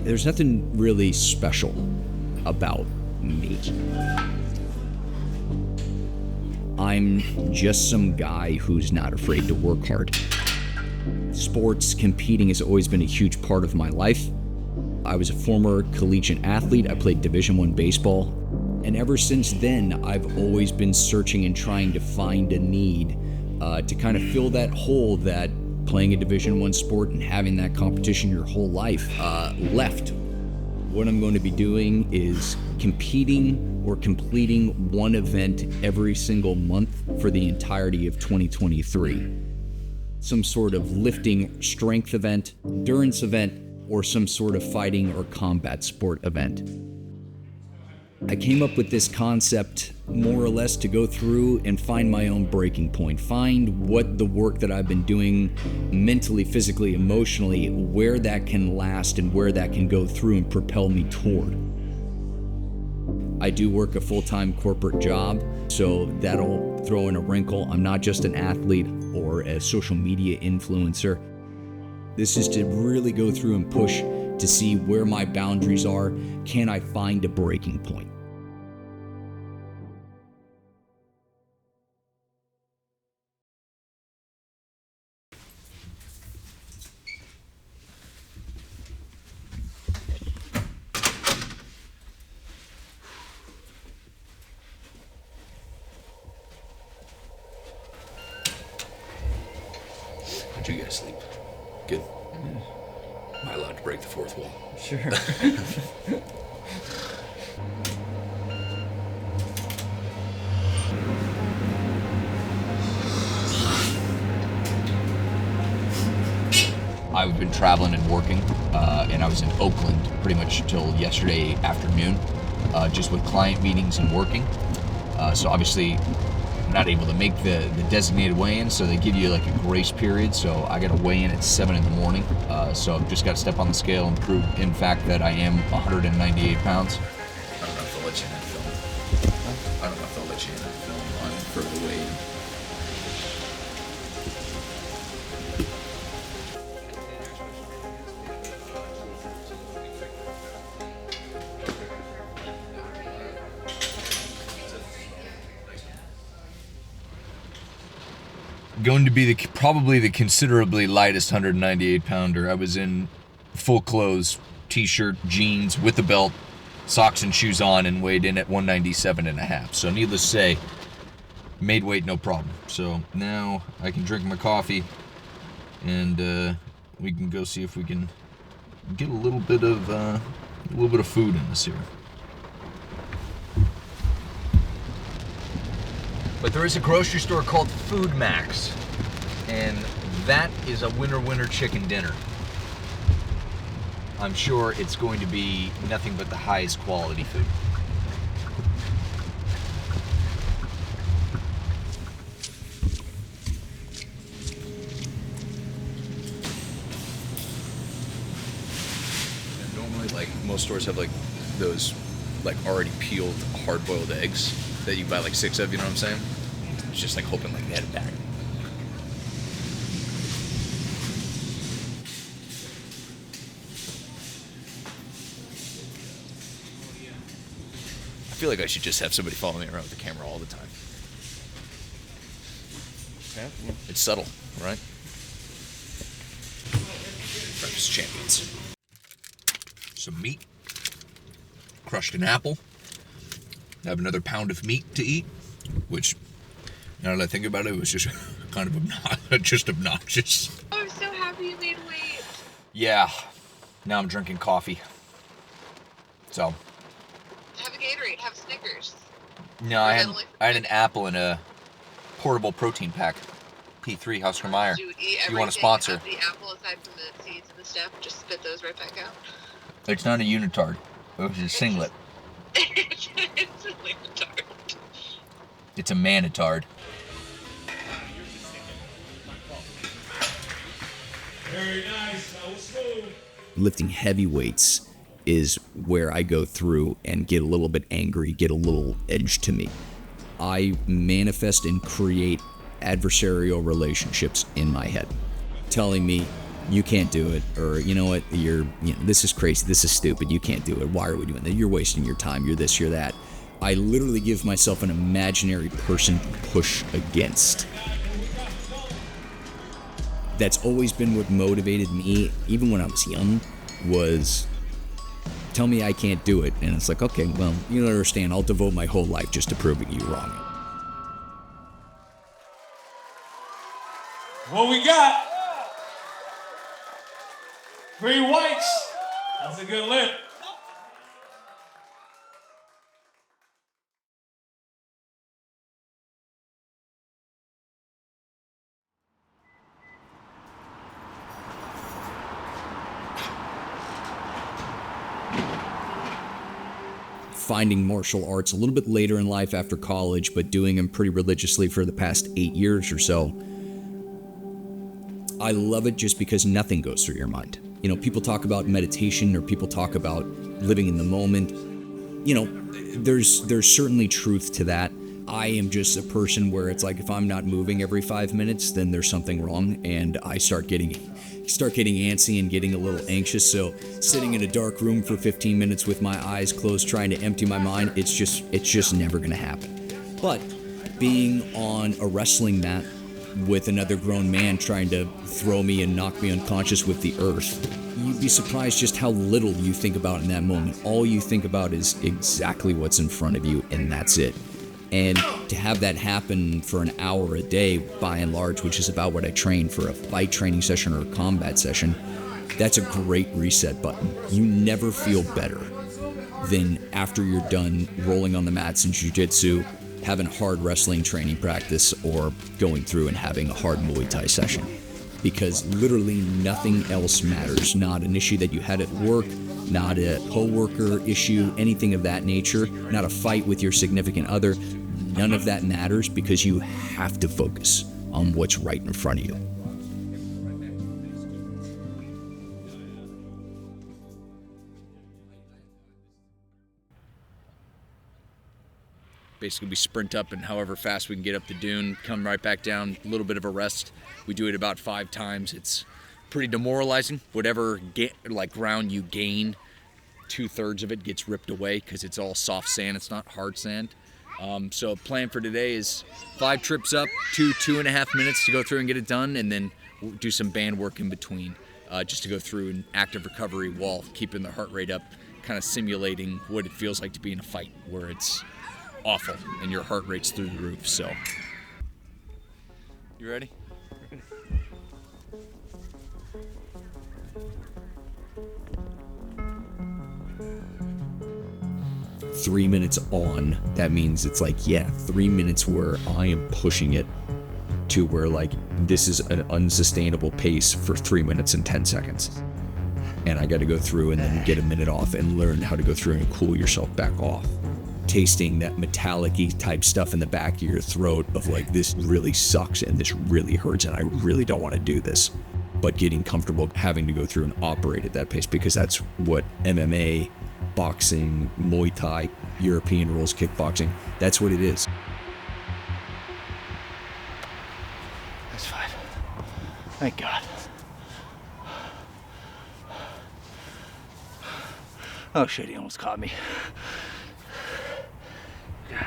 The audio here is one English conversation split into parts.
There's nothing really special about me. I'm just some guy who's not afraid to work hard. Sports, competing has always been a huge part of my life. I was a former collegiate athlete. I played Division I baseball. And ever since then, I've always been searching and trying to find a need to kind of fill that hole that playing a Division I sport and having that competition your whole life left. What I'm going to be doing is competing or completing one event every single month for the entirety of 2023. Some sort of lifting strength event, endurance event, or some sort of fighting or combat sport event. I came up with this concept more or less to go through and find my own breaking point, find what the work that I've been doing mentally, physically, emotionally, where that can last and where that can go through and propel me toward. I do work a full-time corporate job, so that'll throw in a wrinkle. I'm not just an athlete or a social media influencer. This is to really go through and push to see where my boundaries are. Can I find a breaking point? How'd you guys sleep? Good. Am I allowed to break the fourth wall? Sure. I've been traveling and working, and I was in Oakland pretty much until yesterday afternoon, just with client meetings and working. So obviously, I'm not able to make the designated weigh-in, so they give you like a grace period. So I got to weigh in at 7 in the morning. So I've just got to step on the scale and prove, in fact, that I am 198 pounds. I don't know if they'll let you in that film. I don't know if they'll let you in that film for the weigh-in. Going to be probably the considerably lightest 198 pounder. I was in full clothes, t-shirt, jeans with the belt, socks and shoes on, and weighed in at 197 and a half. So needless to say, made weight no problem. So now I can drink my coffee and we can go see if we can get a little bit of food in this here. But there is a grocery store called Food Max, and that is a winner chicken dinner. I'm sure it's going to be nothing but the highest quality food. And normally, like, most stores have like those like already peeled hard-boiled eggs that you buy like 6 of, you know what I'm saying? It's just like hoping like they had it back. I feel like I should just have somebody follow me around with the camera all the time. Yeah. It's subtle, right? Breakfast champions. Some meat. Crushed an apple. I have another pound of meat to eat, which, now that I think about it, was just kind of obnoxious. Oh, I'm so happy you made weight. Yeah, now I'm drinking coffee. So. Have a Gatorade, have Snickers. No, I had an apple and a portable protein pack. P3 Husker Meyer. If you want to sponsor? The apple aside from the seeds and the stuff, just spit those right back out. It's not a unitard. It was a singlet. It's a leotard. It's a manitard. Very nice. That was smooth. Lifting heavy weights is where I go through and get a little bit angry, get a little edge to me. I manifest and create adversarial relationships in my head, telling me, you can't do it, or you know what, this is crazy, this is stupid, you can't do it, why are we doing that, you're wasting your time, you're this, you're that. I literally give myself an imaginary person to push against. That's always been what motivated me, even when I was young, was tell me I can't do it. And it's like, okay, well, you don't understand, I'll devote my whole life just to proving you wrong. What we got? 3 whites. That's a good lift. Finding martial arts a little bit later in life after college, but doing them pretty religiously for the past 8 years or so. I love it just because nothing goes through your mind. You know, people talk about meditation, or people talk about living in the moment. You know, there's certainly truth to that. I am just a person where it's like, if I'm not moving every 5 minutes, then there's something wrong, and I start getting antsy and getting a little anxious. So sitting in a dark room for 15 minutes with my eyes closed, trying to empty my mind, it's just never gonna happen. But being on a wrestling mat with another grown man trying to throw me and knock me unconscious with the earth, you'd be surprised just how little you think about in that moment. All you think about is exactly what's in front of you, and that's it. And to have that happen for an hour a day, by and large, which is about what I train for a fight training session or a combat session, that's a great reset button. You never feel better than after you're done rolling on the mats in jiu-jitsu, having hard wrestling training practice, or going through and having a hard Muay Thai session. Because literally nothing else matters. Not an issue that you had at work, not a co-worker issue, anything of that nature, not a fight with your significant other. None of that matters, because you have to focus on what's right in front of you. Basically, we sprint up, and however fast we can get up the dune, come right back down, a little bit of a rest. We do it about 5 times. It's pretty demoralizing. Whatever ground you gain, 2/3 of it gets ripped away, because it's all soft sand, it's not hard sand. So plan for today is 5 trips up, 2.5 minutes to go through and get it done, and then we'll do some band work in between, just to go through an active recovery while keeping the heart rate up, kind of simulating what it feels like to be in a fight where it's awful and your heart rate's through the roof. So, you ready? 3 minutes on, that means it's like, 3 minutes where I am pushing it to where like this is an unsustainable pace for 3 minutes and 10 seconds. And I got to go through and then get a minute off and learn how to go through and cool yourself back off. Tasting that metallic-y type stuff in the back of your throat of like, this really sucks and this really hurts and I really don't want to do this. But getting comfortable having to go through and operate at that pace, because that's what MMA, boxing, Muay Thai, European rules, kickboxing, that's what it is. That's fine. Thank God. Oh shit, he almost caught me. God.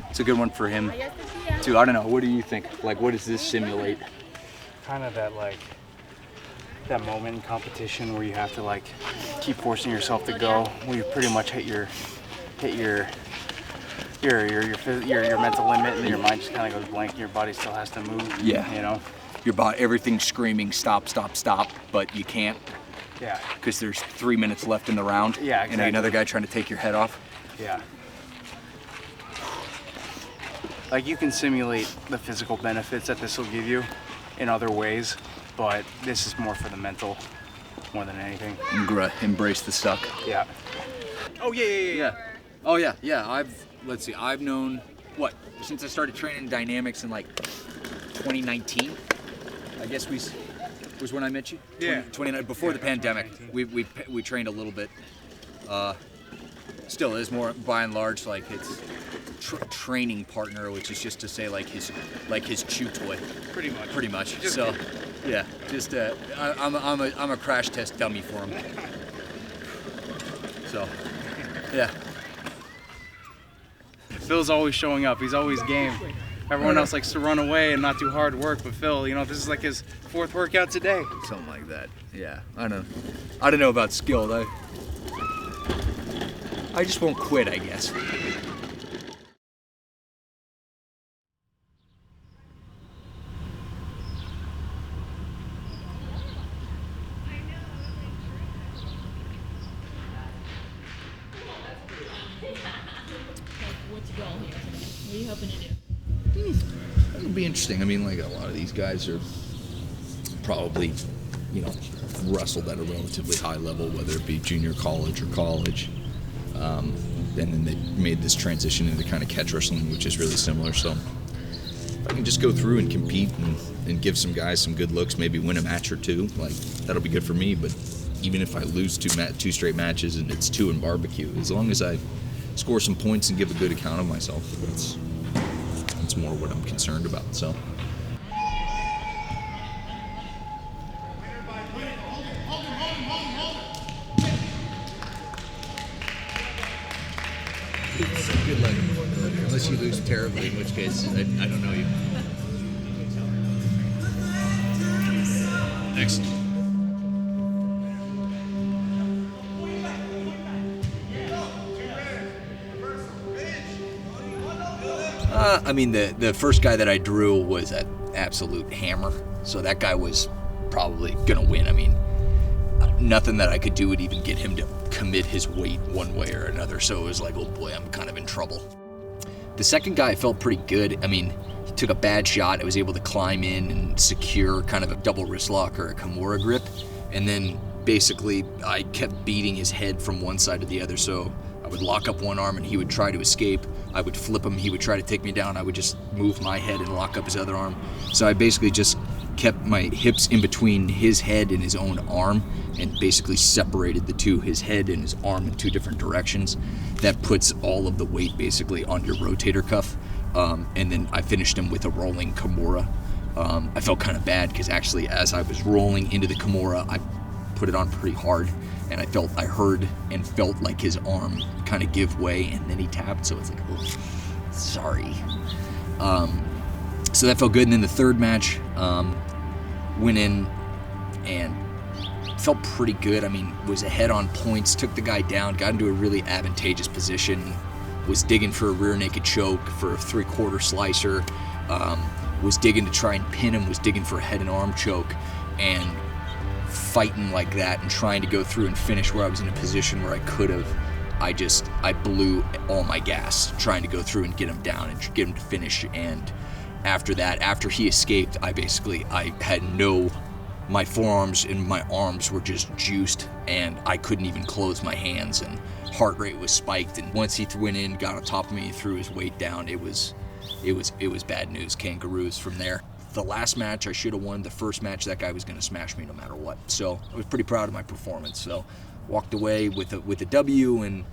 It's a good one for him too. I don't know, what do you think? Like, what does this simulate? Kind of that that moment in competition where you have to like keep forcing yourself to go, where you pretty much hit your mental limit, and then your mind just kind of goes blank and your body still has to move. Yeah. You know? Your body, everything's screaming stop, stop, stop, but you can't. Yeah. Because there's 3 minutes left in the round. Yeah, exactly. And another guy trying to take your head off. Yeah. Like, you can simulate the physical benefits that this will give you in other ways, but this is more for the mental more than anything. Embrace the suck. Yeah. Oh yeah. Oh yeah. I've known, since I started training dynamics in like 2019, I guess was when I met you. Yeah. 29 before the pandemic. We trained a little bit. Still is more by and large like it's training partner, which is just to say like his chew toy. Pretty much. Just so, yeah, just I'm a crash test dummy for him. So, yeah. Phil's always showing up. He's always game. Everyone else likes to run away and not do hard work, but Phil, this is like his 4th workout today. Something like that. Yeah. I don't know about skill though. I just won't quit, I guess. What's your goal here? What are you hoping to do? It'll be interesting. I mean, like a lot of these guys are probably, wrestled at a relatively high level, whether it be junior college or college. And then they made this transition into kind of catch wrestling, which is really similar. So if I can just go through and compete and give some guys some good looks, maybe win a match or two, like that'll be good for me. But even if I lose two straight matches and it's 2 in barbecue, as long as I score some points and give a good account of myself, that's more what I'm concerned about. So. Good luck. Unless you lose terribly, in which case I don't know you. Excellent. I mean, the first guy that I drew was an absolute hammer, so that guy was probably gonna win. I mean, nothing that I could do would even get him to commit his weight one way or another, so it was like, oh boy, I'm kind of in trouble. The second guy felt pretty good. I mean, he took a bad shot. I was able to climb in and secure kind of a double wrist lock or a Kimura grip, and then basically I kept beating his head from one side to the other, so I would lock up one arm and he would try to escape. I would flip him, he would try to take me down. I would just move my head and lock up his other arm. So I basically just kept my hips in between his head and his own arm and basically separated the two, his head and his arm, in 2 different directions. That puts all of the weight basically on your rotator cuff. And then I finished him with a rolling Kimura. I felt kind of bad because actually as I was rolling into the Kimura, I put it on pretty hard, and I heard and felt like his arm kind of give way, and then he tapped, so it's like, oh, sorry. So that felt good. And then the third match, went in and felt pretty good. I mean, was ahead on points, took the guy down, got into a really advantageous position, was digging for a rear naked choke, for a 3/4 slicer, was digging to try and pin him, was digging for a head and arm choke, and fighting like that and trying to go through and finish where I was in a position where I could have. I blew all my gas trying to go through and get him down and get him to finish. And after that, after he escaped, I had my forearms and my arms were just juiced, and I couldn't even close my hands, and heart rate was spiked. And once he went in, got on top of me, threw his weight down, it was bad news, kangaroos from there. The last match I should have won. The first match, that guy was going to smash me no matter what. So I was pretty proud of my performance. So walked away with a W and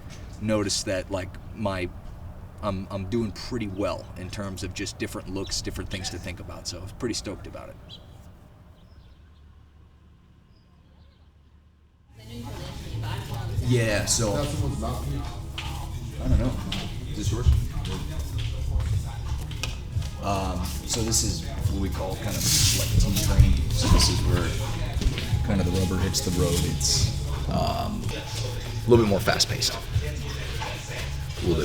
noticed that like I'm doing pretty well in terms of just different looks, different things to think about. So I was pretty stoked about it. Yeah, so I don't know. Is this yours? So this is what we call kind of like team training. So this is where kind of the rubber hits the road. It's a little bit more fast-paced, a little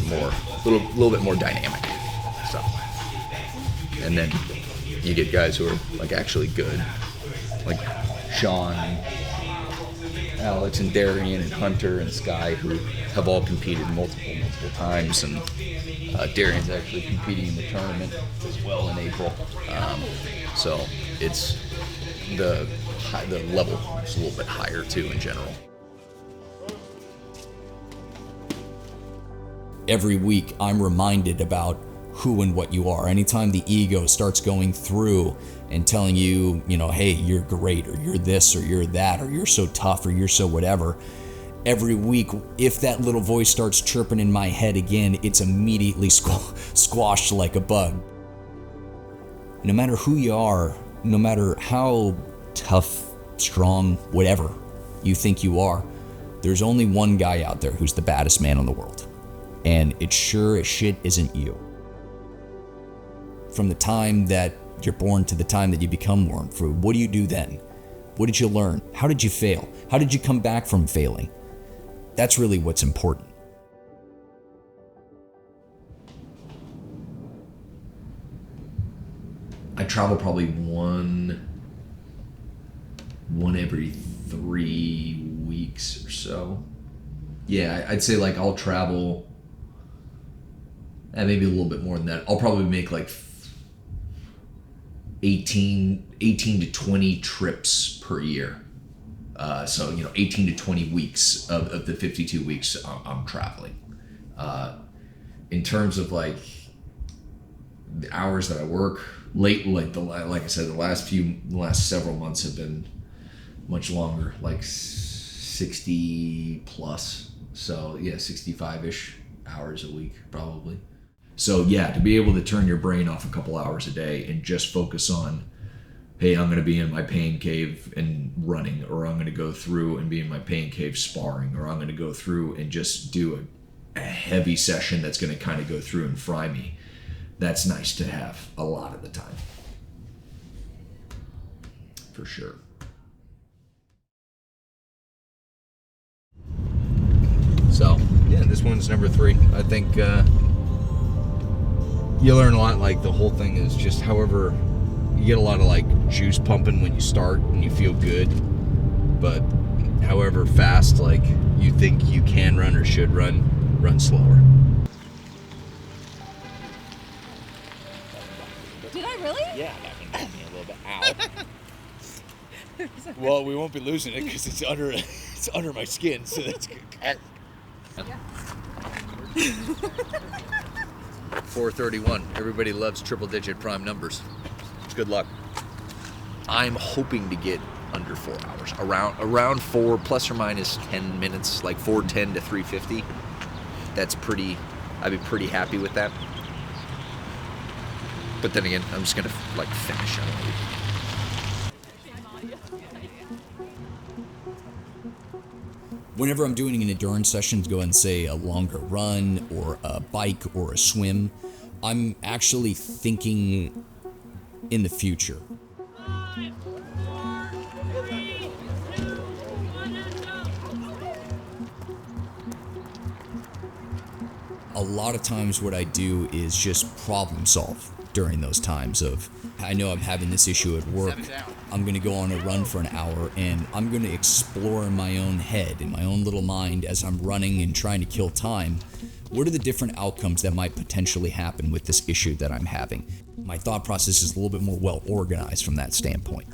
bit more dynamic. So, and then you get guys who are like actually good, like Sean, Alex, and Darian, and Hunter, and Sky, who have all competed multiple times, and Darian's actually competing in the tournament as well in April. So it's the level is a little bit higher too in general. Every week, I'm reminded about who and what you are. Anytime the ego starts going through and telling you, hey, you're great, or you're this, or you're that, or you're so tough, or you're so whatever, every week, if that little voice starts chirping in my head again, it's immediately squashed like a bug. No matter who you are, no matter how tough, strong, whatever you think you are, there's only one guy out there who's the baddest man in the world. And it sure as shit isn't you. From the time that you're born to the time that you become one, what do you do then? What did you learn? How did you fail? How did you come back from failing? That's really what's important. I travel probably one every 3 weeks or so. Yeah, I'd say like I'll travel, and maybe a little bit more than that. I'll probably make like 18 to 20 trips per year. So, 18 to 20 weeks of the 52 weeks I'm traveling. In terms of like the hours that I work, like I said, the last several months have been much longer, like 60 plus. So yeah, 65-ish hours a week probably. So yeah, to be able to turn your brain off a couple hours a day and just focus on, hey, I'm going to be in my pain cave and running, or I'm going to go through and be in my pain cave sparring, or I'm going to go through and just do a heavy session that's going to kind of go through and fry me. That's nice to have a lot of the time. For sure. So, yeah, this one's number 3. I think you learn a lot. Like, the whole thing is just, however, you get a lot of, like, juice pumping when you start and you feel good. But however fast, like, you think you can run or should run slower. Did I really? Yeah, that one hit me a little bit. Ow. Well, we won't be losing it because it's under my skin, so that's good. 4:31. Everybody loves triple-digit prime numbers. Good luck. I'm hoping to get under 4 hours, around 4 plus or minus 10 minutes, like 4:10 to 3:50. That's pretty. I'd be pretty happy with that. But then again, I'm just gonna like finish it. Whenever I'm doing an endurance session, go and say a longer run or a bike or a swim, I'm actually thinking in the future. A lot of times what I do is just problem solve during those times of, I know I'm having this issue at work, I'm going to go on a run for an hour and I'm going to explore in my own head, in my own little mind as I'm running and trying to kill time, what are the different outcomes that might potentially happen with this issue that I'm having? My thought process is a little bit more well organized from that standpoint.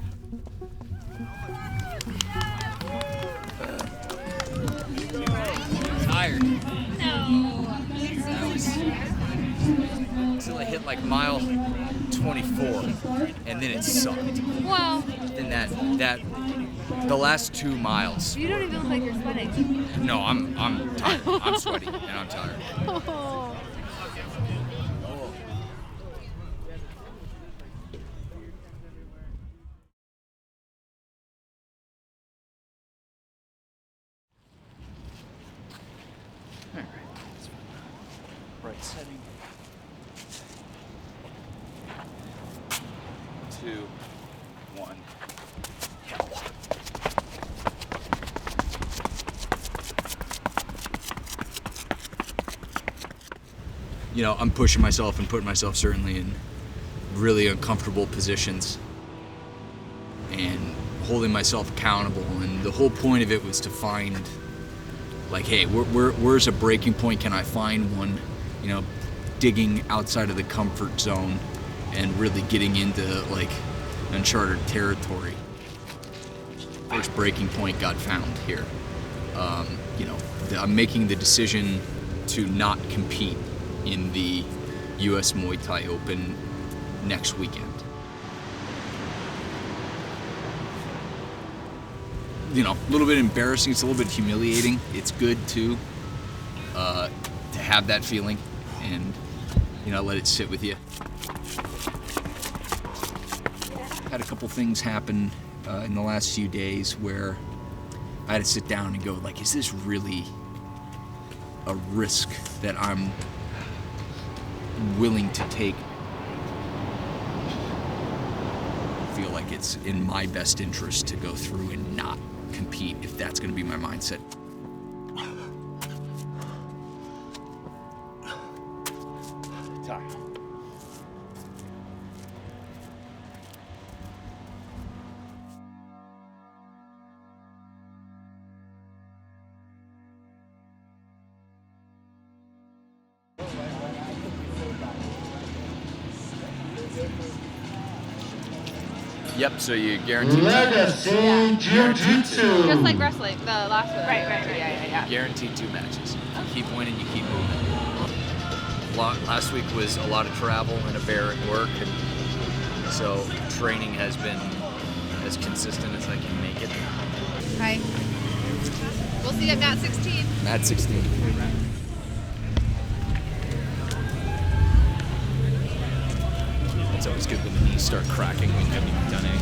Tired. No. That was until I hit like mile 24, and then it sucked. Wow. Then that the last 2 miles. You don't even look like you're sweating. No, I'm tired. I'm sweaty and I'm tired. Oh. Right setting. 2, 1. You know, I'm pushing myself and putting myself certainly in really uncomfortable positions and holding myself accountable. And the whole point of it was to find, like, hey, where's a breaking point? Can I find one? You know, digging outside of the comfort zone and really getting into like uncharted territory. First breaking point got found here. You know, I'm making the decision to not compete in the U.S. Muay Thai Open next weekend. a little bit embarrassing. It's a little bit humiliating. It's good too, to have that feeling and, let it sit with you. Had a couple things happen in the last few days where I had to sit down and go, like, is this really a risk that I'm willing to take? I feel like it's in my best interest to go through and not compete if that's going to be my mindset. Sorry. Yep, so you guarantee Jiu-Jitsu. Just like wrestling, the last one. Right. Yeah. Guaranteed 2 matches. You keep winning, you keep moving. Last week was a lot of travel and a bear at work, and so training has been as consistent as I can make it. Hi. We'll see you at mat 16. Mat 16. It's always good when the knees start cracking when you haven't even done anything.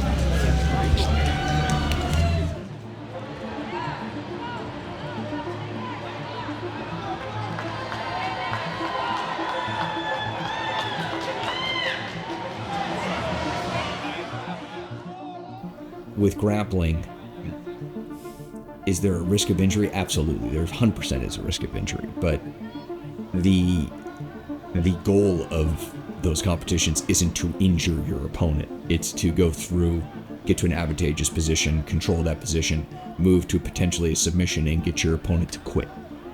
With grappling, is there a risk of injury? Absolutely. There's 100% is a risk of injury, but the goal of those competitions isn't to injure your opponent. It's to go through, get to an advantageous position, control that position, move to potentially a submission, and get your opponent to quit.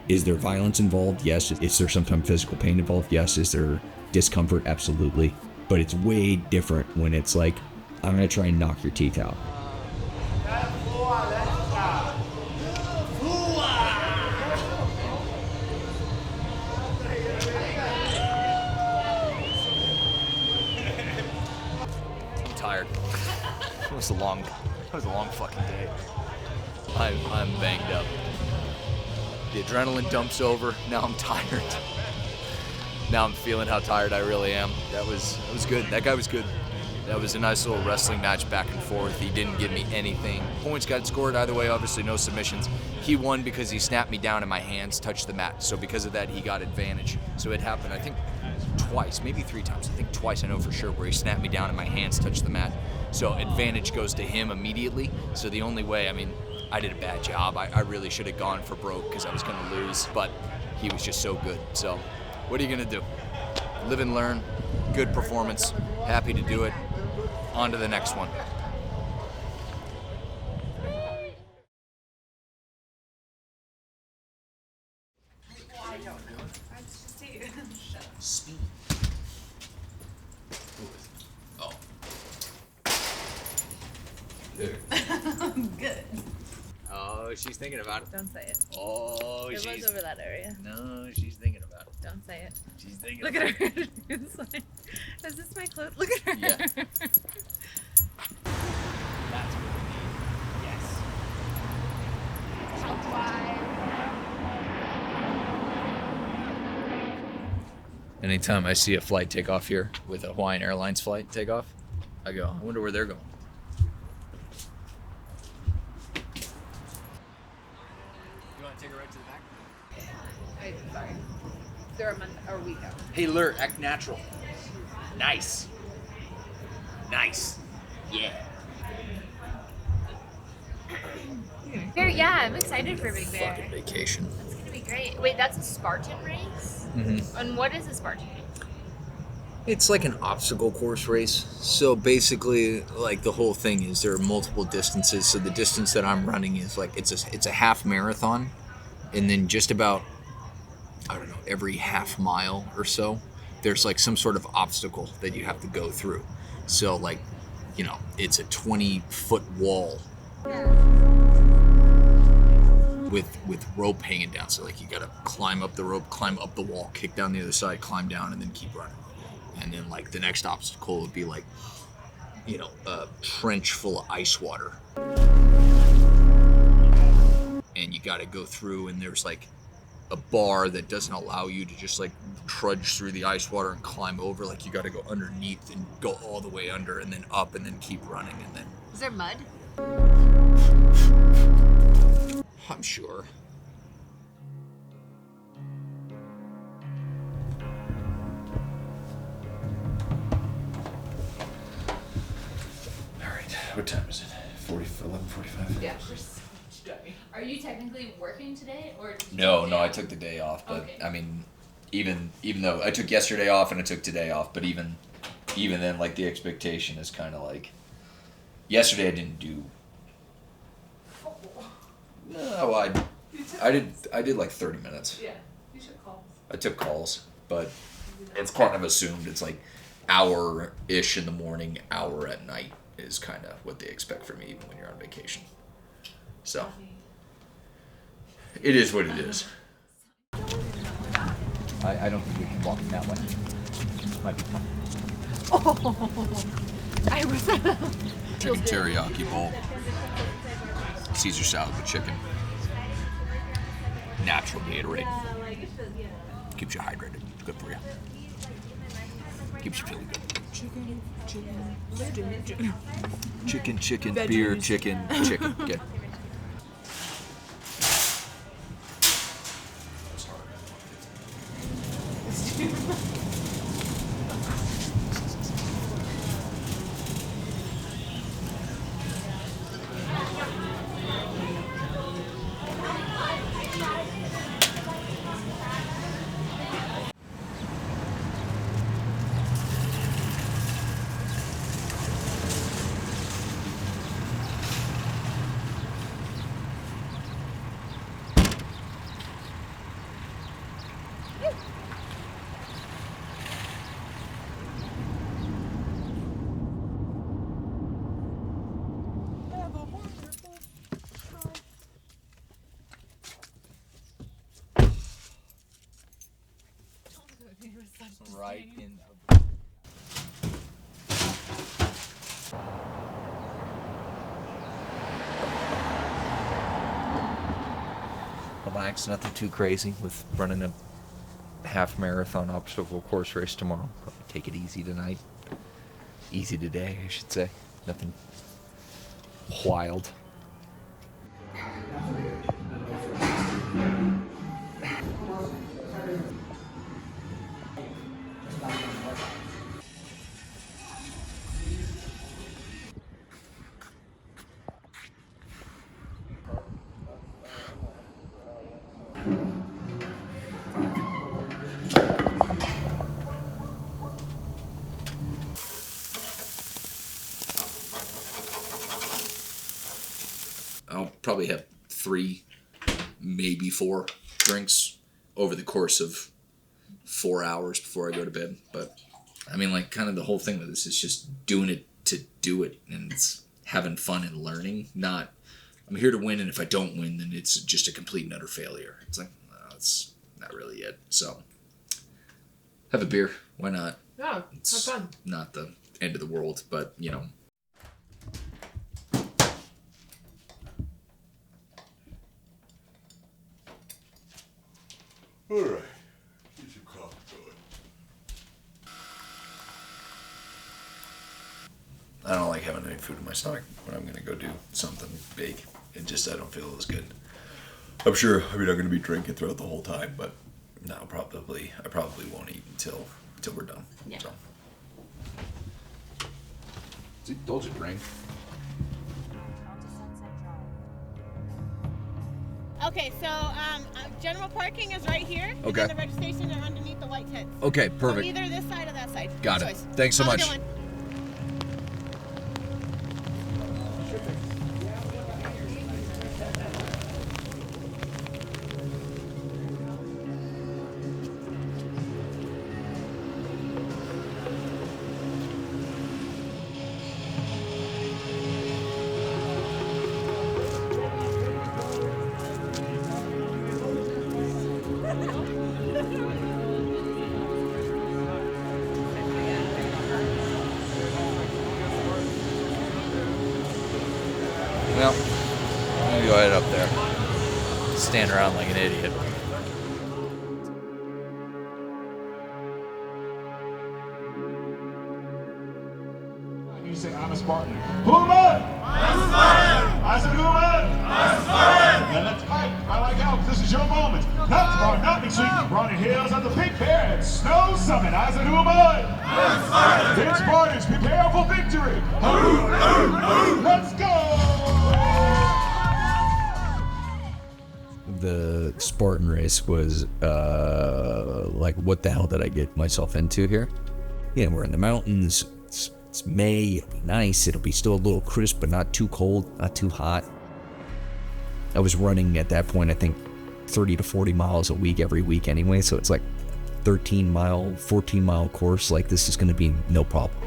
Is there violence involved? Yes. Is there sometimes physical pain involved? Yes. Is there discomfort? Absolutely. But it's way different when it's like, I'm going to try and knock your teeth out. Tired. It was a long fucking day. I'm banged up. The adrenaline dumps over. Now I'm tired. Now I'm feeling how tired I really am. That was good. That guy was good. That was a nice little wrestling match back and forth. He didn't give me anything. Points got scored either way, obviously no submissions. He won because he snapped me down and my hands touched the mat. So because of that, he got advantage. So it happened, I think, twice, maybe 3 times. I think twice, I know for sure, where he snapped me down and my hands touched the mat. So advantage goes to him immediately. So the only way, I did a bad job. I really should have gone for broke because I was going to lose, but he was just so good. So what are you going to do? Live and learn. Good performance. Happy to do it. On to the next one. Speed. Oh. There. Good. Oh, she's thinking about it. Don't say it. Oh, It was over that area. No, she's thinking about it. Don't say it. She's thinking Look about at her. It's like, is this my clothes? Look at her. Yeah. That's what we need. Yes. Anytime I see a flight take off here with a Hawaiian Airlines flight take off, I go, I wonder where they're going. You want to take a ride to the back? Wait, sorry. They're a month or a week out. Hey, Lur, act natural. Nice. Nice. Yeah. Bear, yeah, I'm excited for Big Bear. Fucking vacation. That's gonna be great. Wait, that's a Spartan race? Mm-hmm. And what is a Spartan race? It's like an obstacle course race. So basically, like the whole thing is there are multiple distances. So the distance that I'm running is like it's a half marathon, and then just about, I don't know, every half mile or so, there's like some sort of obstacle that you have to go through. So like, you know, it's a 20-foot wall with rope hanging down. So like you gotta climb up the rope, climb up the wall, kick down the other side, climb down, and then keep running. And then like the next obstacle would be like, you know, a trench full of ice water. and you got to go through, and there's like a bar that doesn't allow you to just like trudge through the ice water and climb over. Like you got to go underneath and go all the way under and then up and then keep running and then. Is there mud? I'm sure. All right, what time is it? 11:45? Yeah, we're so much driving. Are you technically working today, or did you No, take no, the I day took the day off, but Okay. I mean, even though I took yesterday off and I took today off, but even then, like the expectation is kind of like, yesterday I didn't do. No, I did like 30 minutes. Yeah, you should call. I took calls, but it's kind of assumed it's like hour-ish in the morning, hour at night is kind of what they expect from me, even when you're on vacation. So it is what it is. I don't think we can walk that way. Might be fun. I was. Chicken teriyaki bowl. Caesar salad with chicken. Natural Gatorade. Keeps you hydrated. Good for you. Keeps you feeling good. Chicken, beer, chicken. Good. Right in Relax, nothing too crazy with running a half marathon obstacle course race tomorrow. Probably take it easy tonight. Easy today, I should say. Nothing wild. I'll probably have 3, maybe 4 drinks over the course of 4 hours before I go to bed. But I mean, like, kind of the whole thing with this is just doing it to do it, and it's having fun and learning. Not, I'm here to win, and if I don't win, then it's just a complete and utter failure. It's like, no, that's not really it. So, have a beer. Why not? Yeah, It's have fun. not the end of the world, but, you know. All right. Get your coffee going. I don't like having any food in my stomach when I'm gonna go do something big. It just, I don't feel as good. I'm sure, I mean, I'm gonna be drinking throughout the whole time, but no, I probably won't eat until we're done. Yeah. So. Those are drink. Okay, so general parking is right here. And Okay. then the registration are underneath the white tents. Okay, So perfect. either this side or that side. Got Your it. choice. Thanks so Have a much. good one. Well, I'm gonna go ahead up there. stand around like an idiot. You say, I'm a Spartan. Who am I? I'm a Spartan. I said, who am I? I'm a Spartan. And let's fight. I like how this is your moment. Not tomorrow, not next week. Ronnie Hills at the Pink Bear at Snow Summit. I said, who am I? I'm a Spartan. Dear Spartans, prepare for victory. Let's go. The Spartan race was like, what the hell did I get myself into here? Yeah, we're in the mountains. It's May. It'll be nice. It'll be still a little crisp, but not too cold, not too hot. I was running at that point, I think, 30 to 40 miles a week every week anyway, so it's like 13-mile, 14-mile course. Like, this is going to be no problem.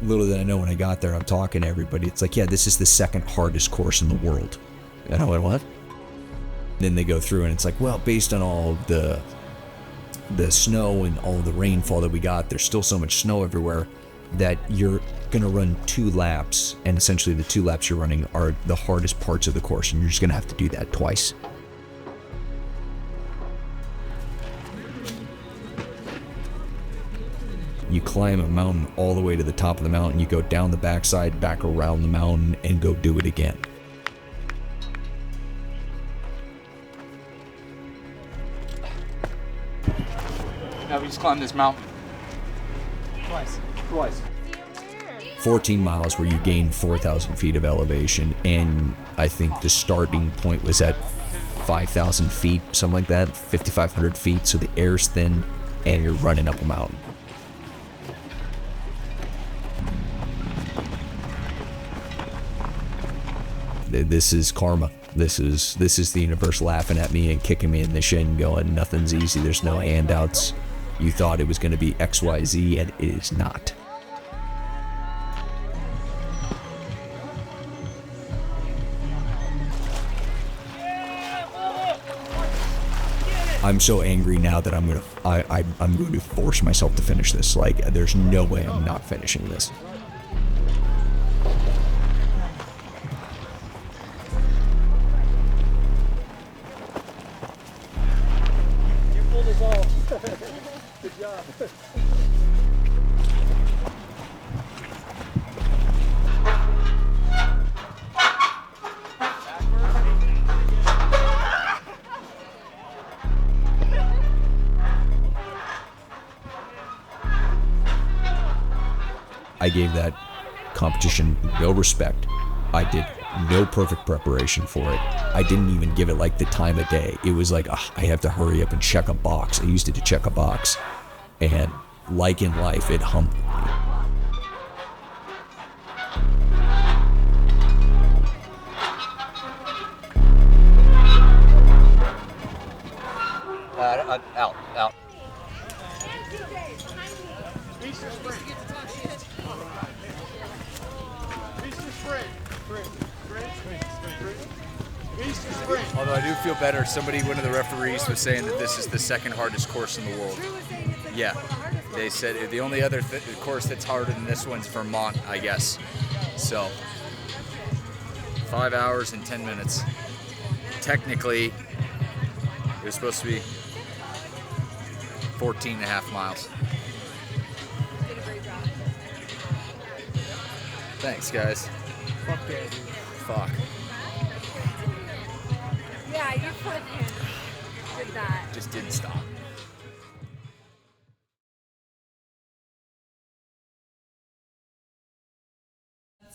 Little did I know when I got there, I'm talking to everybody. It's like, yeah, this is the second hardest course in the world. And I went, what? Then they go through and it's like, well, based on all the snow and all the rainfall that we got, there's still so much snow everywhere that you're gonna run 2 laps, and essentially the 2 laps you're running are the hardest parts of the course, and you're just gonna have to do that twice. You climb a mountain all the way to the top of the mountain, you go down the backside, back around the mountain, and go do it again. Now we just climbed this mountain. Twice. 14 miles where you gain 4,000 feet of elevation, and I think the starting point was at 5,000 feet, something like that, 5,500 feet, so the air's thin, and you're running up a mountain. This is karma. This is the universe laughing at me and kicking me in the shin, going, nothing's easy, there's no handouts. You thought it was going to be XYZ, and it is not. I'm so angry now that I'm going to force myself to finish this. Like, there's no way I'm not finishing this. Good job. I gave that competition no respect. I did no perfect preparation for it. I didn't even give it like the time of day. It was like, I have to hurry up and check a box. I used it to check a box. And like in life, it humbled me. Out. Although I do feel better, one of the referees was saying that this is the second hardest course in the world. Yeah, they said the only other course that's harder than this one's Vermont, I guess. So, 5 hours and 10 minutes. Technically, it was supposed to be 14 and a half miles. Thanks, guys. Fuck yeah, dude. Fuck. Yeah, you fucking did that. Just didn't stop.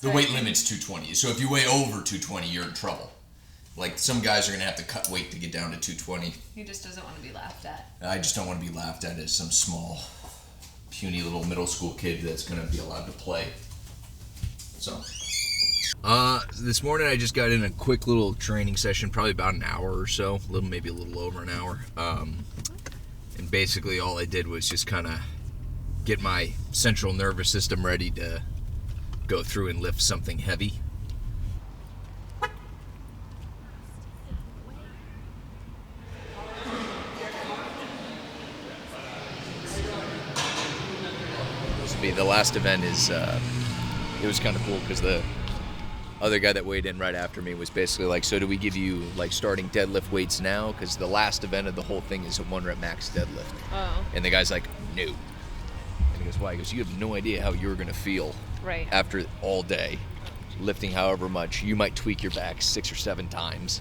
The weight limit's 220, so if you weigh over 220, you're in trouble. Like, some guys are going to have to cut weight to get down to 220. He just doesn't want to be laughed at. I just don't want to be laughed at as some small, puny little middle school kid that's going to be allowed to play. So. This morning I just got in a quick little training session, probably about an hour or so, maybe a little over an hour. And basically all I did was just kind of get my central nervous system ready to go through and lift something heavy. The last event is it was kind of cool because other guy that weighed in right after me was basically like, so do we give you like starting deadlift weights now? Because the last event of the whole thing is a 1 rep max deadlift. Oh. And the guy's like, no. And he goes, why? He goes, you have no idea how you're going to feel after all day lifting however much. You might tweak your back 6 or 7 times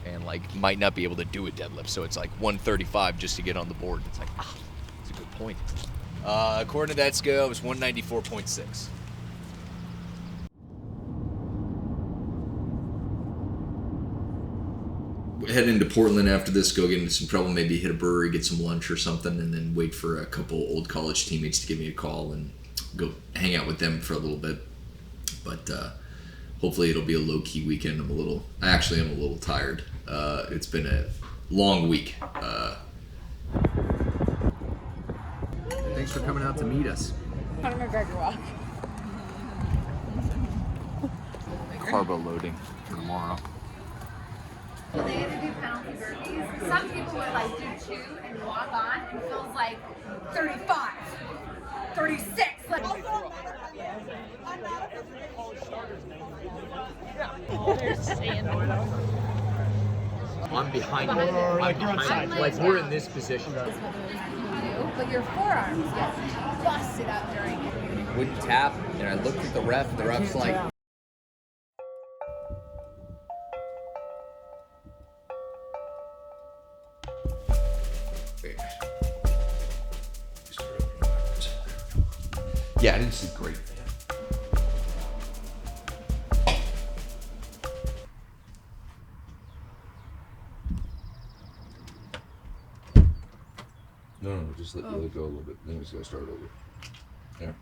and like might not be able to do a deadlift. So it's like 135 just to get on the board. It's like, that's a good point. According to that scale, it was 194.6. Head into Portland after this, go get into some trouble, maybe hit a brewery, get some lunch or something, and then wait for a couple old college teammates to give me a call and go hang out with them for a little bit. But hopefully it'll be a low-key weekend. I'm a little tired. It's been a long week. Thanks for coming out to meet us. Conor McGregor walk. Carbo loading for tomorrow. They had to do penalty burpees. Some people would like do 2 and walk on and feels like 35, 36. Like, I'm behind you. I'm behind you. Like we're in this position. but your forearms get busted up during it. Wouldn't tap, and I looked at the ref, and the ref's like, Yeah, I didn't sleep great. No, just let it go a little bit. Then we just gotta start over. Yeah.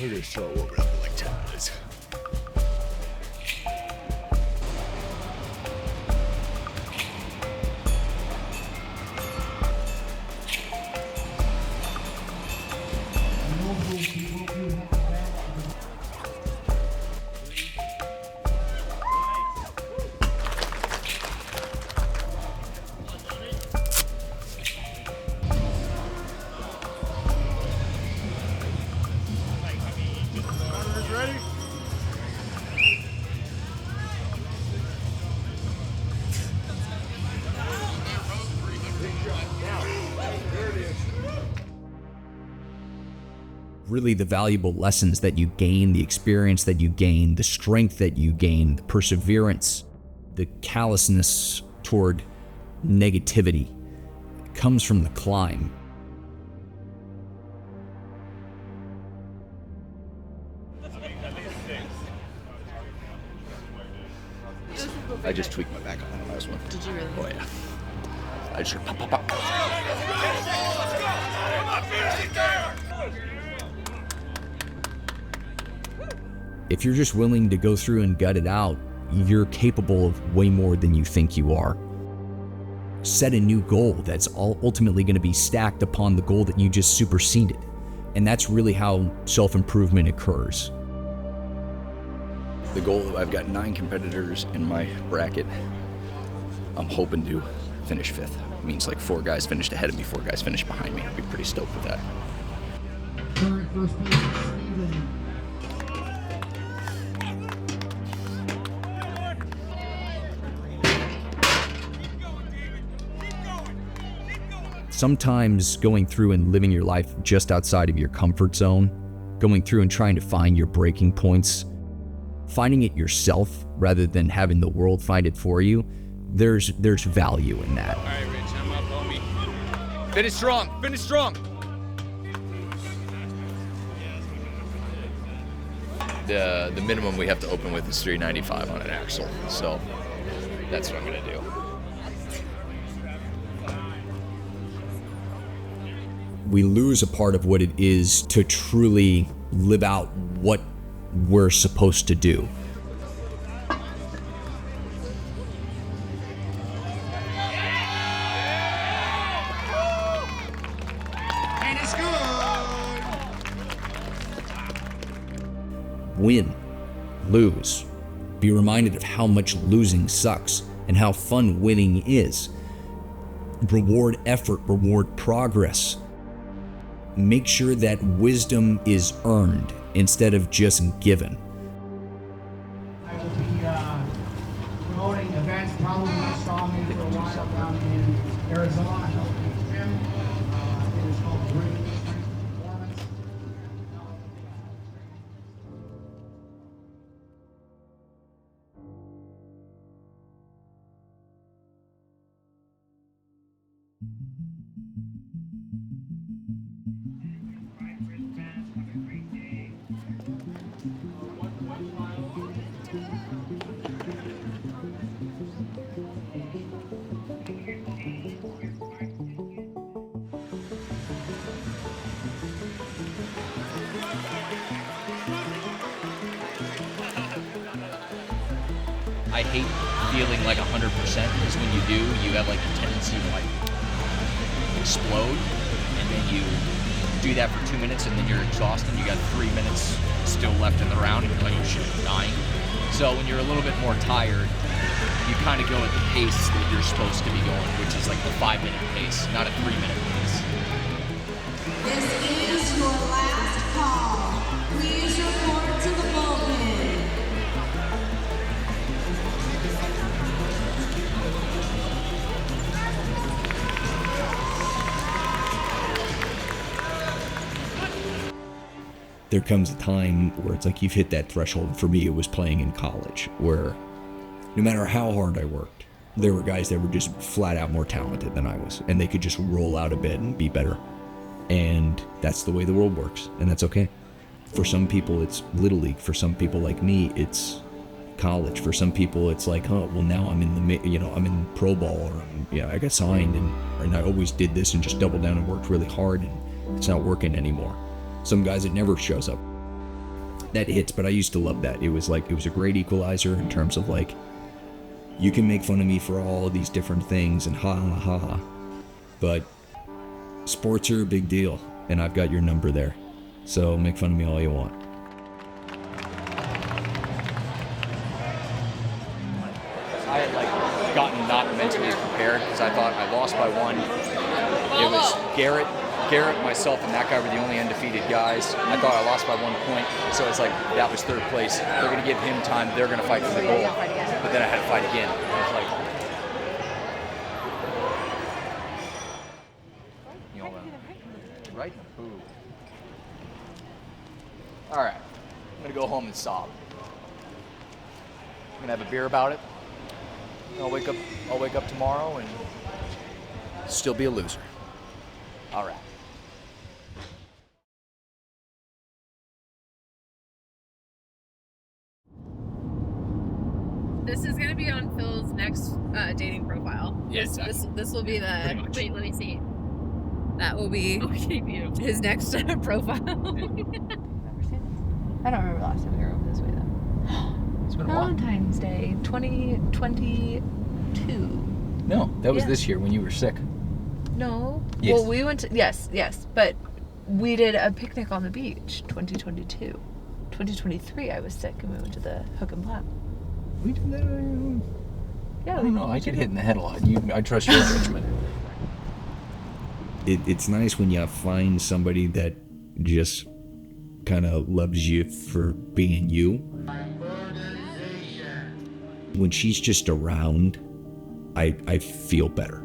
We're gonna start warming up in like 10 minutes. really the valuable lessons that you gain, the experience that you gain, the strength that you gain, the perseverance, the callousness toward negativity comes from the climb. I just tweaked my back on the last one. Did you really? Oh yeah. I just pop, pop, pop. If you're just willing to go through and gut it out, you're capable of way more than you think you are. Set a new goal that's ultimately going to be stacked upon the goal that you just superseded. And that's really how self-improvement occurs. The goal, I've got 9 competitors in my bracket. I'm hoping to finish 5th. It means like 4 guys finished ahead of me, 4 guys finished behind me. I'd be pretty stoked with that. Current first place, Steven. Sometimes going through and living your life just outside of your comfort zone, going through and trying to find your breaking points, finding it yourself rather than having the world find it for you, there's value in that. All right, Rich, I'm up, homie. Finish strong, finish strong. The minimum we have to open with is 395 on an axle, so that's what I'm gonna do. We lose a part of what it is to truly live out what we're supposed to do. And it's good. Win. lose. Be reminded of how much losing sucks and how fun winning is. Reward effort, reward progress. Make sure that wisdom is earned instead of just given. I will be promoting events, probably Strongman for a while down in Arizona. Helping the gym. It is called Grueling Performance. I hate feeling like 100% because when you do, you have like a tendency to like explode, and then you do that for 2 minutes and then you're exhausted. You got 3 minutes still left in the round and you're like, oh shit, I'm dying. So when you're a little bit more tired, you kind of go at the pace that you're supposed to be going, which is like the 5-minute pace, not a 3-minute pace. This is your last call. Please report to the bullpen. There comes a time where it's like you've hit that threshold. For me, it was playing in college, where no matter how hard I worked, there were guys that were just flat out more talented than I was, and they could just roll out of bed and be better. And that's the way the world works, and that's okay. For some people, it's Little League. For some people like me, it's college. For some people, it's like, oh, well, now I'm in I'm in pro ball, or I got signed, and I always did this and just doubled down and worked really hard, and it's not working anymore. Some guys, it never shows up. That hits, but I used to love that. It was a great equalizer in terms of like, you can make fun of me for all of these different things and ha ha ha, but sports are a big deal, and I've got your number there. So make fun of me all you want. I had like gotten not mentally prepared because I thought I lost by 1. It was Garrett, myself, and that guy were the only undefeated guys. I thought I lost by 1 point, so it's like that was 3rd place. They're going to give him time. They're going to fight for the gold. But then I had to fight again. It was like, right? Ooh. All right, I'm going to go home and sob. I'm going to have a beer about it. I'll wake up tomorrow and still be a loser. All right. This is gonna be on Phil's next dating profile. Yeah, exactly. This will be the. Wait, let me see. That will be his next profile. I don't remember the last time we were over this way though. It's been a while. Valentine's Day 2022. No, that was this year when you were sick. No. Yes. Well, we went to yes, but we did a picnic on the beach 2022. 2023 I was sick and we went to the Hook and Plat. We did that. Yeah, I don't know. I get hit in the head a lot. I trust your judgment. It's nice when you find somebody that just kind of loves you for being you. When she's just around, I feel better.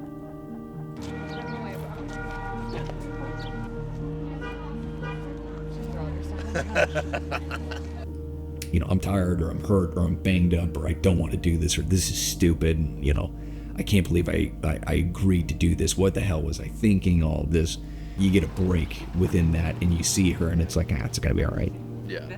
I'm tired, or I'm hurt, or I'm banged up, or I don't want to do this, or this is stupid, I can't believe I agreed to do this. What the hell was I thinking? All this. You get a break within that, and you see her, and it's like, it's gonna be all right. Yeah.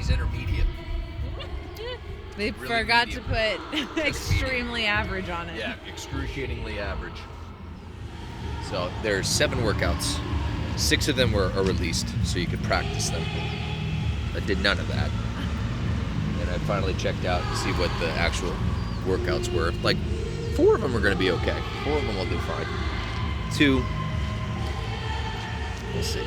Intermediate. They Really forgot medium. to put extremely average on it. Yeah, excruciatingly average. So there's 7 workouts. 6 of them are released, so you could practice them. I did none of that. And I finally checked out to see what the actual workouts were. Like, 4 of them are going to be okay. 4 of them will do fine. 2, we'll see.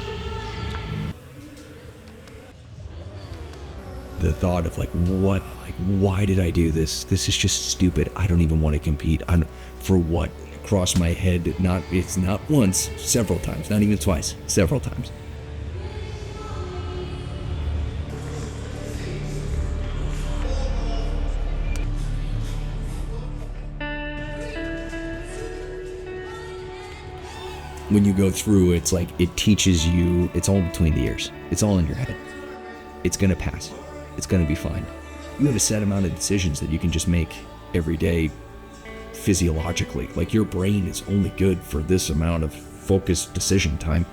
The thought of why did I do this? This is just stupid. I don't even want to compete. For what? Crossed my head. It's not once, several times. Not even twice, several times. When you go through, it's like it teaches you. It's all between the ears. It's all in your head. It's gonna pass. It's gonna be fine. You have a set amount of decisions that you can just make every day physiologically. Like, your brain is only good for this amount of focused decision time.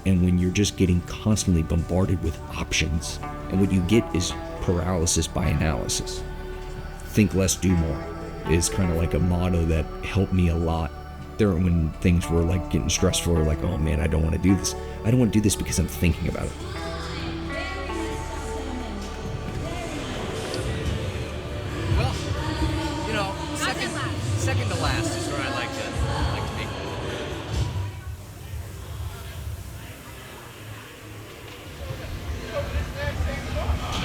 And when you're just getting constantly bombarded with options, and what you get is paralysis by analysis. Think less, do more is kind of like a motto that helped me a lot. There, when things were like getting stressful, or like, oh man, I don't want to do this. I don't want to do this because I'm thinking about it. Well, you know, second to last is where I like to be.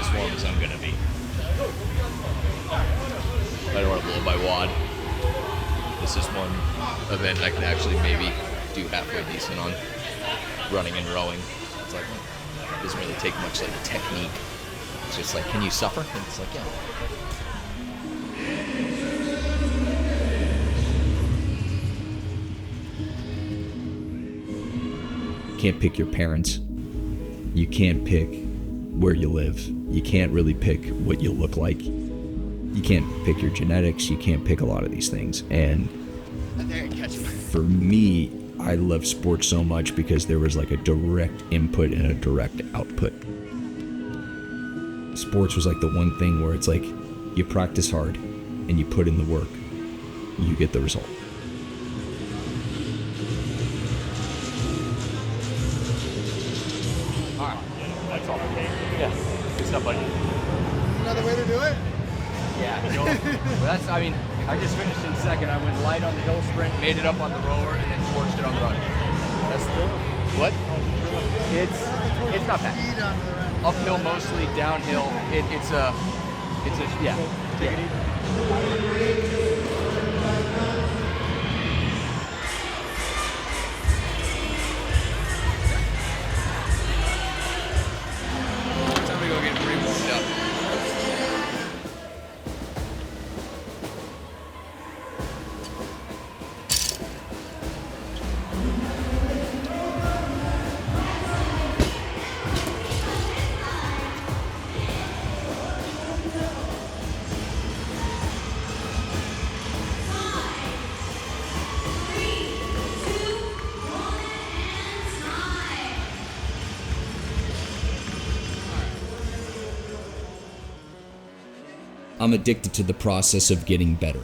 As warm as I'm gonna be. I don't want to blow my wad. This is one event I can actually maybe do halfway decent on. Running and rowing. It's like, it doesn't really take much like technique. It's just like, can you suffer? And it's like, yeah. Can't pick your parents. You can't pick where you live. You can't really pick what you look like. You can't pick your genetics. You can't pick a lot of these things. And for me, I love sports so much because there was like a direct input and a direct output. Sports was like the one thing where it's like, you practice hard and you put in the work, you get the result. Alright, that's all okay. Yeah, good stuff, buddy. Another way to do it? Yeah, you know, well, that's, I mean, I just finished in second. I went light on the hill sprint, made it up on the rower, and then torched it on the run. That's what? It's not bad. Uphill mostly, downhill. It's a yeah. Time to go get pre-warmed up. I'm addicted to the process of getting better.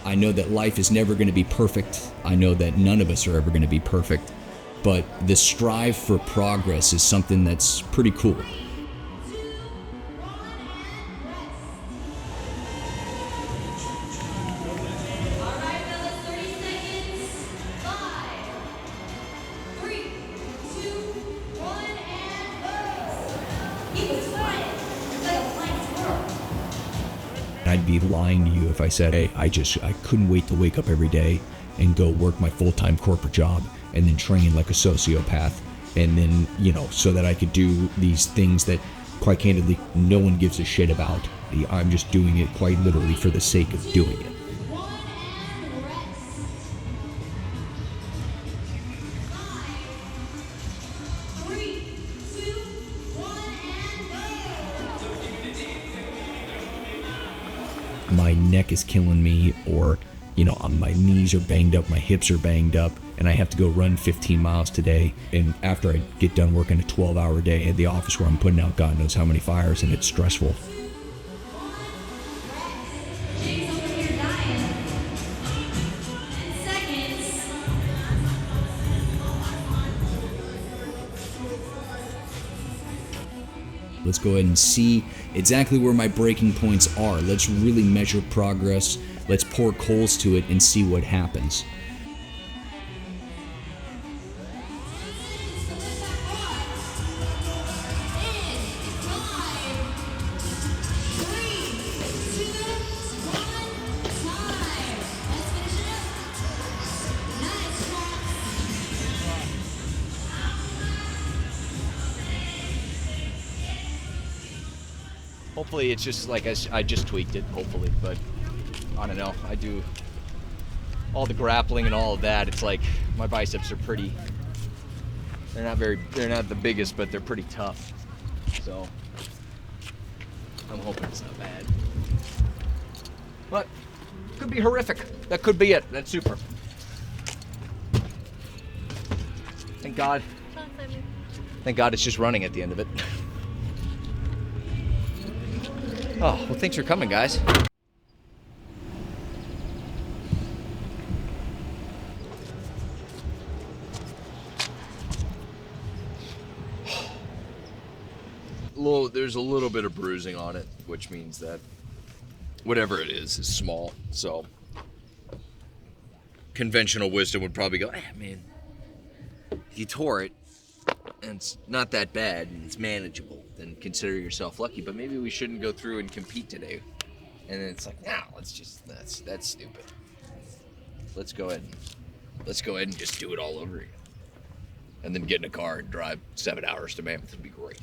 I know that life is never going to be perfect. I know that none of us are ever going to be perfect. But the strive for progress is something that's pretty cool. I'd be lying to you if I said, hey, I couldn't wait to wake up every day and go work my full-time corporate job and then train like a sociopath, and then, you know, so that I could do these things that, quite candidly, no one gives a shit about. I'm just doing it quite literally for the sake of doing it. My neck is killing me, or, you know, my knees are banged up, my hips are banged up, and I have to go run 15 miles today. And after I get done working a 12-hour day at the office where I'm putting out God knows how many fires, and it's stressful. Let's go ahead and see exactly where my breaking points are. Let's really measure progress. Let's pour coals to it and see what happens. Hopefully it's just like I just tweaked it, hopefully, but I don't know. I do all the grappling and all of that. It's like my biceps are pretty, they're not the biggest, but they're pretty tough. So I'm hoping it's not bad. But could be horrific. That could be it. That's super. Thank God. Thank God it's just running at the end of it. Oh, well, thanks for coming, guys. There's a little bit of bruising on it, which means that whatever it is small. So conventional wisdom would probably go, man, you tore it and it's not that bad and it's manageable, then consider yourself lucky. But maybe we shouldn't go through and compete today. And then it's like, no, let's just, that's stupid. Let's go ahead and just do it all over again. And then get in a car and drive 7 hours to Mammoth would be great.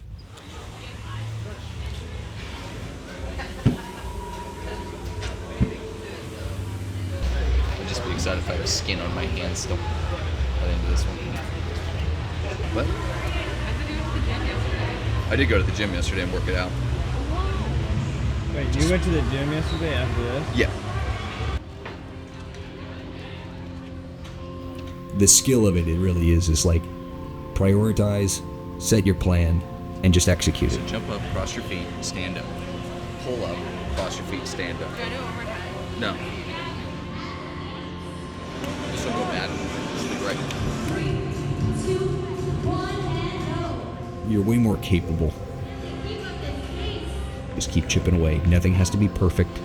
I'd just be excited if I have skin on my hands still by the end of this one. What? I did go to the gym yesterday and work it out. Wait, you went to the gym yesterday after this? Yeah. The skill of it really is like prioritize, set your plan, and just execute it. So jump up, cross your feet, stand up. Pull up, cross your feet, stand up. Do I do it one more time? No. This will go bad. This will be great. 3, 2, 1, and go. You're way more capable. Just keep chipping away. Nothing has to be perfect.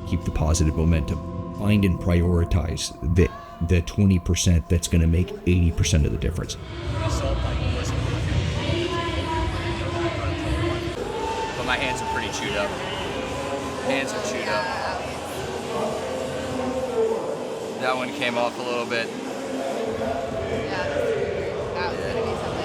Keep the positive momentum. Find and prioritize the 20% that's going to make 80% of the difference. But my hands are pretty chewed up. Hands are chewed up. That one came off a little bit. That was gonna be something.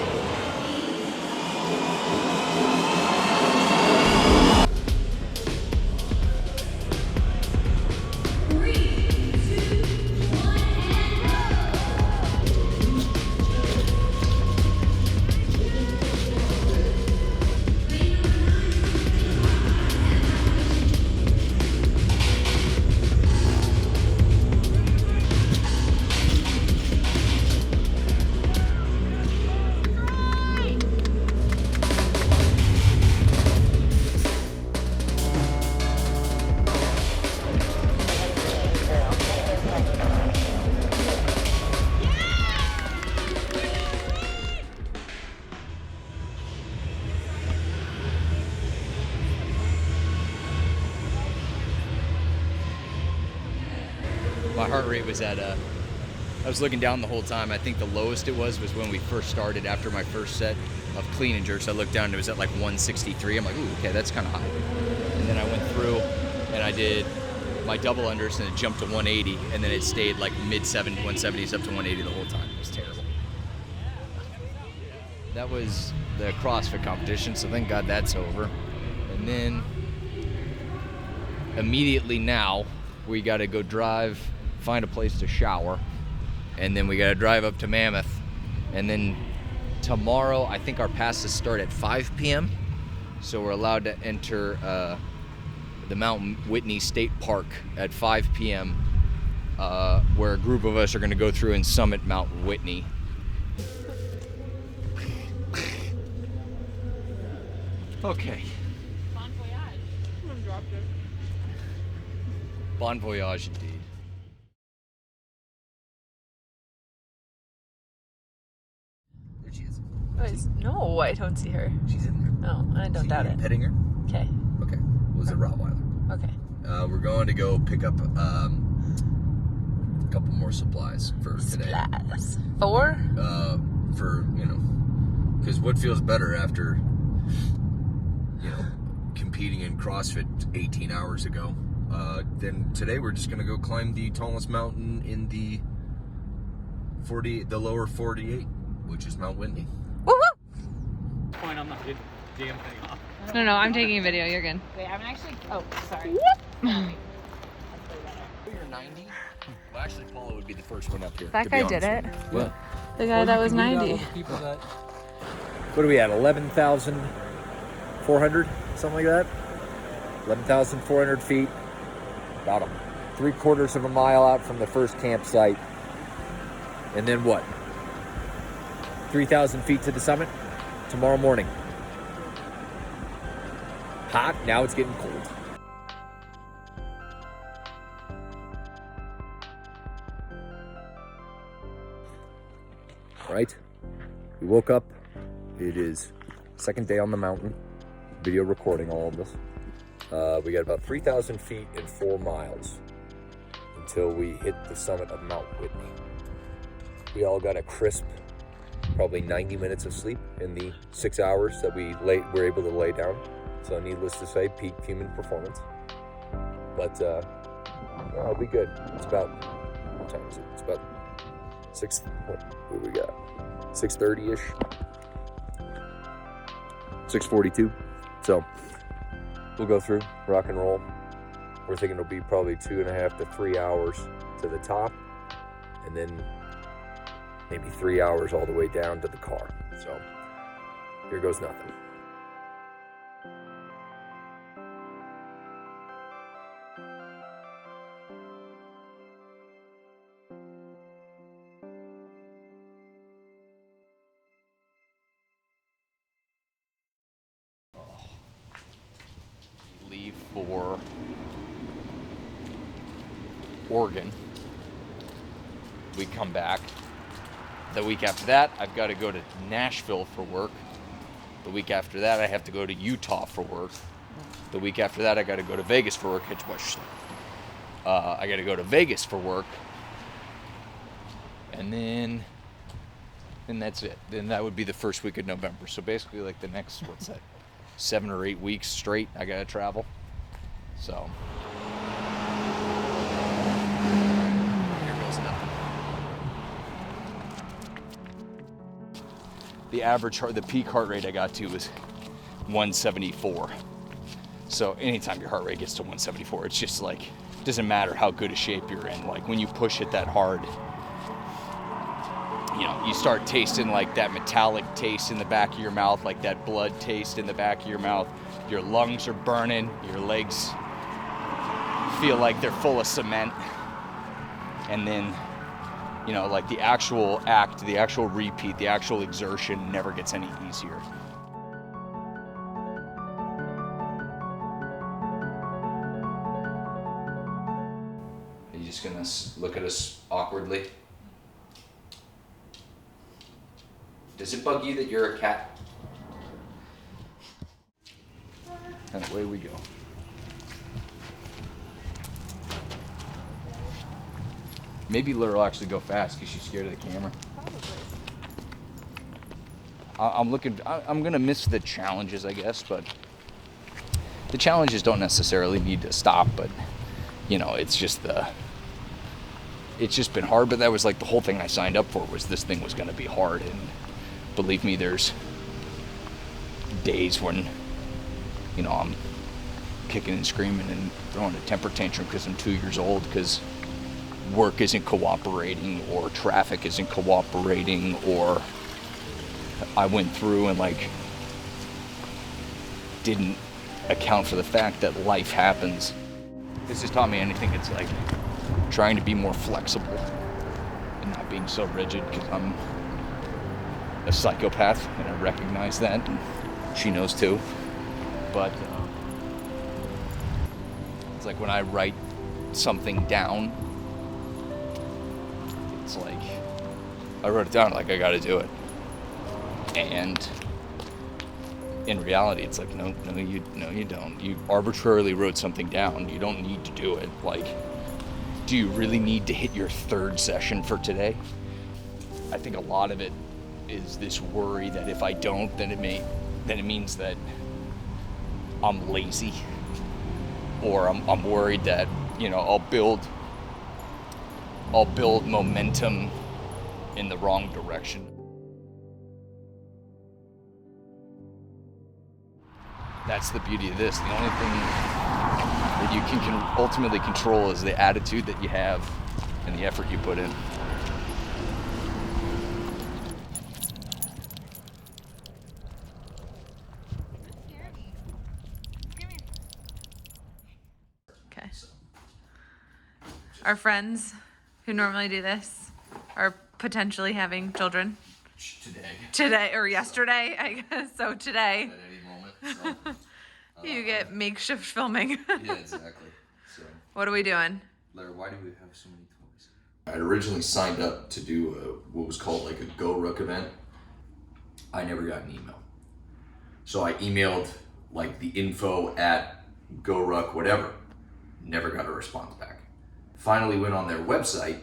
My heart rate was at I was looking down the whole time. I think the lowest it was when we first started after my first set of clean and jerks. I looked down and it was at like 163. I'm like, ooh, okay, that's kind of high. And then I went through and I did my double unders and it jumped to 180 and then it stayed like mid-70s, 170s up to 180 the whole time. It was terrible. That was the CrossFit competition, so thank God that's over. And then immediately now we got to go drive, find a place to shower, and then we got to drive up to Mammoth. And then tomorrow, I think our passes start at 5 p.m. So we're allowed to enter the Mount Whitney State Park at 5 p.m. Where a group of us are going to go through and summit Mount Whitney. Okay. Bon voyage. Someone dropped it. Bon voyage indeed. There she is. No, I don't see her. She's in there. No, I don't doubt it. Petting her? Okay. Okay. It was a Rottweiler. Okay. We're going to go pick up a couple more supplies for today. Supplies. 4? For, because what feels better after, competing in CrossFit 18 hours ago, then today we're just going to go climb the tallest mountain in the lower 48, which is Mount Whitney. Woo woo! Point, I'm not getting the damn thing off. No, I'm taking a video. You're good. Wait, I'm actually. Oh, sorry. You're 90? Well, actually, Paula would be the first one up here. That guy did it. What? The guy that was 90. What do we have? 11,400, something like that. 11,400 feet. About 3/4 of a mile out from the first campsite. And then what? 3,000 feet to the summit tomorrow morning. Hot, now it's getting cold. All right, we woke up. It is second day on the mountain. Video recording all of this. We got about 3,000 feet and 4 miles until we hit the summit of Mount Whitney. We all got a crisp, probably 90 minutes of sleep in the 6 hours that we were able to lay down. So needless to say, peak human performance. But it'll be good. It's about, what time is it? It's about what do we got? 6:30-ish. 6:42. So we'll go through, rock and roll. We're thinking it'll be probably 2.5 to 3 hours to the top, and then maybe 3 hours all the way down to the car. So here goes nothing. Leave for Oregon. We come back. The week after that, I've got to go to Nashville for work. The week after that, I have to go to Utah for work. The week after that, I got to go to Vegas for work. I got to go to Vegas for work. And then that's it. Then that would be the first week of November. So basically like the next, 7 or 8 weeks straight, I gotta travel. So here goes nothing. The peak heart rate I got to was 174. So anytime your heart rate gets to 174, it's just like, it doesn't matter how good a shape you're in. Like when you push it that hard, you start tasting like that metallic taste in the back of your mouth, like that blood taste in the back of your mouth. Your lungs are burning, your legs feel like they're full of cement. And then, like the actual act, the actual repeat, the actual exertion never gets any easier. Are you just gonna look at us awkwardly? Does it bug you that you're a cat? And away we go. Maybe Lura will actually go fast because she's scared of the camera. Probably. I'm gonna miss the challenges, I guess, but the challenges don't necessarily need to stop, but it's just been hard, but that was like the whole thing I signed up for, was this thing was gonna be hard. And believe me, there's days when, I'm kicking and screaming and throwing a temper tantrum because I'm 2 years old, because work isn't cooperating, or traffic isn't cooperating, or I went through and didn't account for the fact that life happens. This has taught me anything. It's like trying to be more flexible and not being so rigid, because I'm a psychopath, and I recognize that, and she knows too. But it's like when I write something down, it's like I wrote it down, like I gotta do it. And in reality, it's like, no, you don't. You arbitrarily wrote something down. You don't need to do it. Like, do you really need to hit your 3rd session for today? I think a lot of it is this worry that if I don't, then it means that I'm lazy, or I'm worried that, you know, I'll build momentum in the wrong direction. That's the beauty of this. The only thing that you can ultimately control is the attitude that you have and the effort you put in. Okay. Our friends who normally do this are potentially having children. Today or yesterday, I guess. So today. At any moment. So, you get makeshift filming. Yeah, exactly. So, what are we doing? Larry, why do we have so many toys? I originally signed up to do what was called like a Go Ruck event. I never got an email. So I emailed like the info at Go Ruck, whatever. Never got a response back. Finally went on their website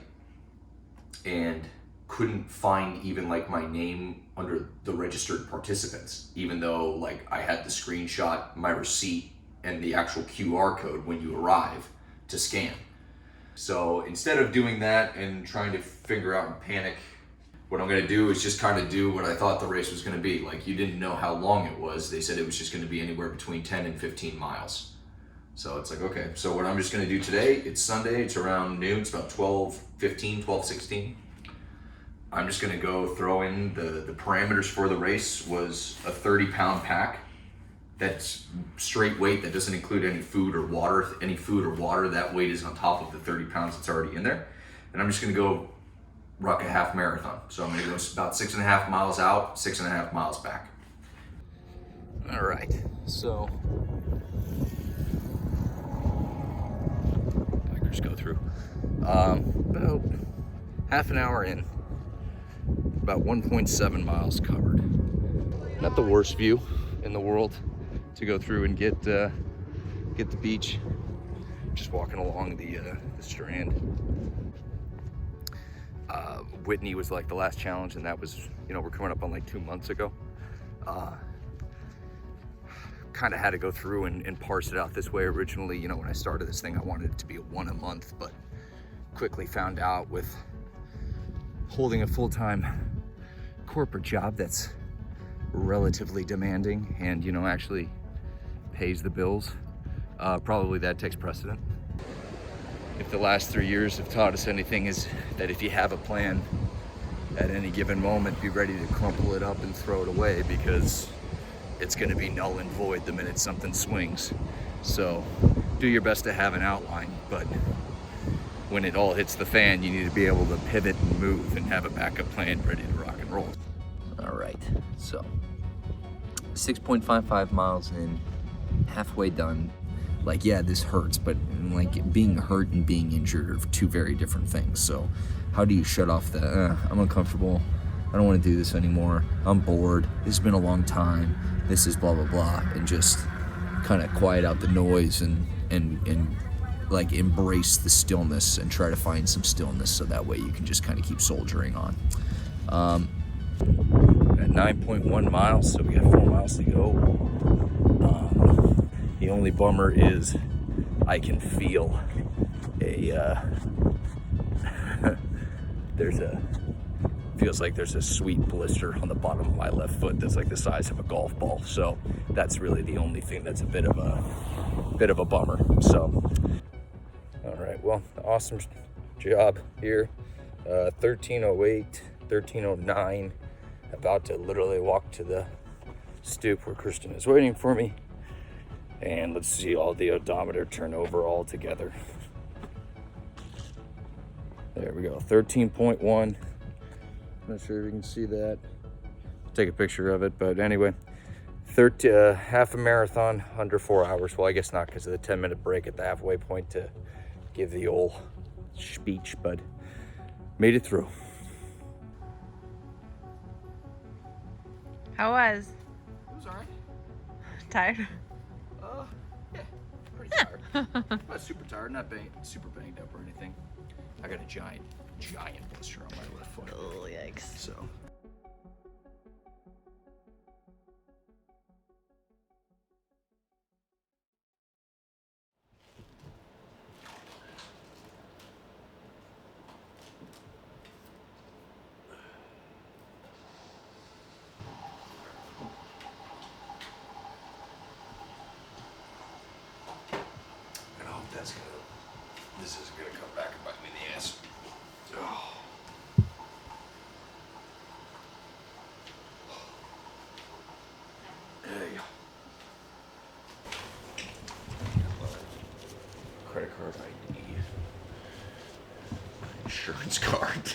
and couldn't find even like my name under the registered participants, even though like I had the screenshot, my receipt, and the actual QR code when you arrive to scan. So instead of doing that and trying to figure out and panic, what I'm gonna do is just kind of do what I thought the race was gonna be. Like, you didn't know how long it was. They said it was just gonna be anywhere between 10 and 15 miles. So it's like, okay, so what I'm just gonna do today, it's Sunday, it's around noon, it's about 12:15, 12:16. I'm just gonna go throw in the parameters for the race was a 30-pound pack. That's straight weight, that doesn't include any food or water. Any food or water, that weight is on top of the 30 pounds that's already in there. And I'm just gonna go ruck a half marathon. So I'm gonna go about 6.5 miles out, 6.5 miles back. All right, so bikers go through. About half an hour in, about 1.7 miles covered. Not the worst view in the world to go through and get the beach. Just walking along the strand. Whitney was like the last challenge, and that was, you know, we're coming up on like 2 months ago. Kind of had to go through and parse it out this way. Originally, you know, when I started this thing, I wanted it to be one a month, but quickly found out with holding a full-time corporate job that's relatively demanding and, you know, actually pays the bills, probably that takes precedent. If the last 3 years have taught us anything, is that if you have a plan, at any given moment, be ready to crumple it up and throw it away, because it's gonna be null and void the minute something swings. So do your best to have an outline, but when it all hits the fan, you need to be able to pivot and move and have a backup plan ready to rock and roll. All right, so 6.55 miles in, halfway done. Like, yeah, this hurts, but like being hurt and being injured are two very different things. So how do you shut off the, I'm uncomfortable, I don't want to do this anymore, I'm bored, this has been a long time, this is blah, blah, blah, and just kind of quiet out the noise and like embrace the stillness and try to find some stillness, so that way you can just kind of keep soldiering on. At 9.1 miles, so we got 4 miles to go. The only bummer is I can feel feels like there's a sweet blister on the bottom of my left foot that's like the size of a golf ball. So that's really the only thing that's a bit of a bummer. So, all right, well, awesome job here. 13:08, 13:09. About to literally walk to the stoop where Kristen is waiting for me. And let's see all the odometer turnover all together. There we go, 13.1. Not sure if you can see that. Take a picture of it, but anyway, half a marathon under 4 hours. Well, I guess not, because of the 10-minute break at the halfway point to give the old speech, but made it through. How was? It was alright. Tired? Yeah, pretty tired. Not super tired, not super banged up or anything. I got a giant blister on my left foot. Oh, yikes. So. This is gonna come back and bite me in the ass. Oh. There you go. Credit card ID. Insurance card.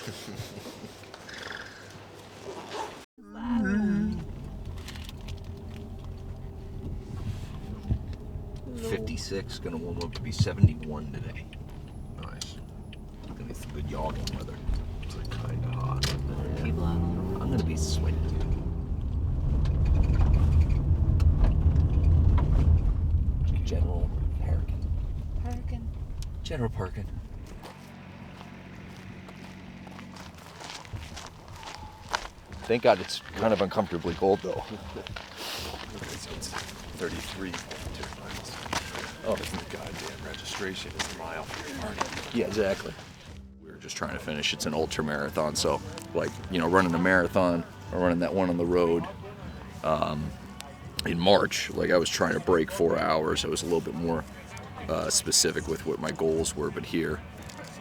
Mm. 56, gonna warm up to be 71 today. Nice. Gonna get some good jogging weather. It's like kinda hot. I'm gonna be sweaty. General parking. General parking. Thank God it's kind of uncomfortably cold though. It's 33 miles. Oh, it's the goddamn registration is a mile for your party. Yeah, exactly. We were just trying to finish. It's an ultra marathon, so like, you know, running a marathon or running that one on the road in March, like I was trying to break 4 hours. I was a little bit more specific with what my goals were, but here,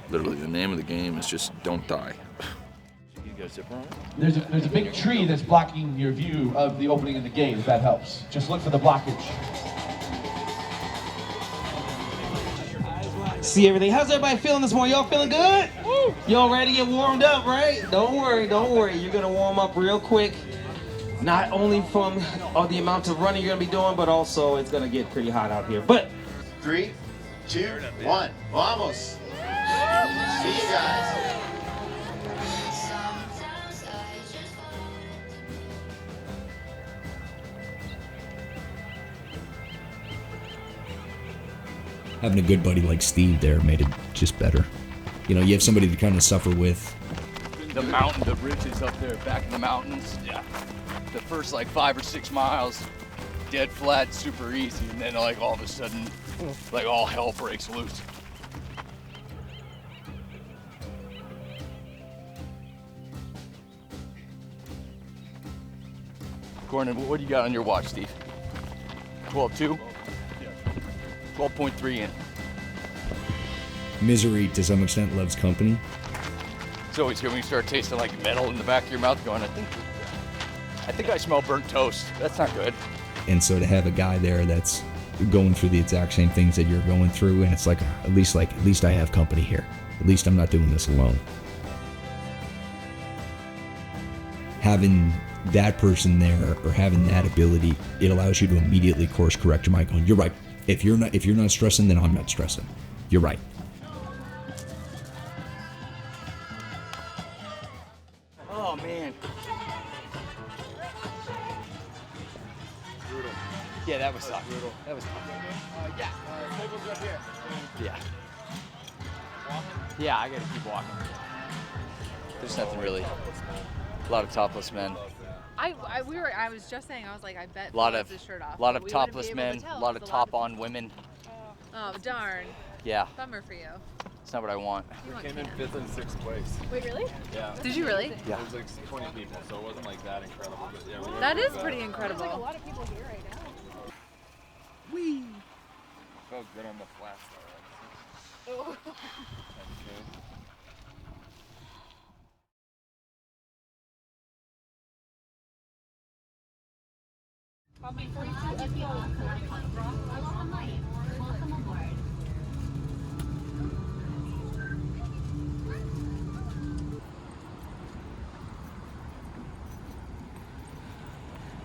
literally the name of the game is just don't die. You got a zipper on it? There's a big tree that's blocking your view of the opening of the gate, if that helps. Just look for the blockage. See everything. How's everybody feeling this morning? Y'all feeling good? Y'all ready to get warmed up, right? Don't worry. You're gonna warm up real quick. Not only from the amount of running you're gonna be doing, but also it's gonna get pretty hot out here. But 3, 2, 1, vamos. See you guys. Having a good buddy like Steve there made it just better. You know, you have somebody to kind of suffer with. The mountain, the ridges up there, back in the mountains. Yeah. The first like 5 or 6 miles, dead flat, super easy, and then like all of a sudden, like all hell breaks loose. Gordon, what do you got on your watch, Steve? 12.2? 12.3 in. Misery, to some extent, loves company. It's always good when you start tasting like metal in the back of your mouth going, I think I smell burnt toast. That's not good. And so to have a guy there that's going through the exact same things that you're going through, and it's like at least I have company here. At least I'm not doing this alone. Having that person there or having that ability, it allows you to immediately course correct your mind going, you're right. If you're not stressing, then I'm not stressing. You're right. Oh man. Brutal. Yeah, that was tough. Brutal. That was tough. Yeah. Tables up here. Yeah. Yeah, I gotta keep walking. There's nothing really. A lot of topless men. I was just saying, I was like, I bet A lot of his shirt off. lot of We wouldn't be topless able men. to tell A lot of 'cause top-on women. Oh, darn. Yeah. Bummer for you. It's not what I want. We came in 5th and 6th place. Wait, really? Yeah. Did you really? Yeah. It was like 20 people, so it wasn't like that incredible. But yeah, we were That is good. pretty incredible. There's like a lot of people here right now. Whee! Felt good on the flats though. Oh. 10K.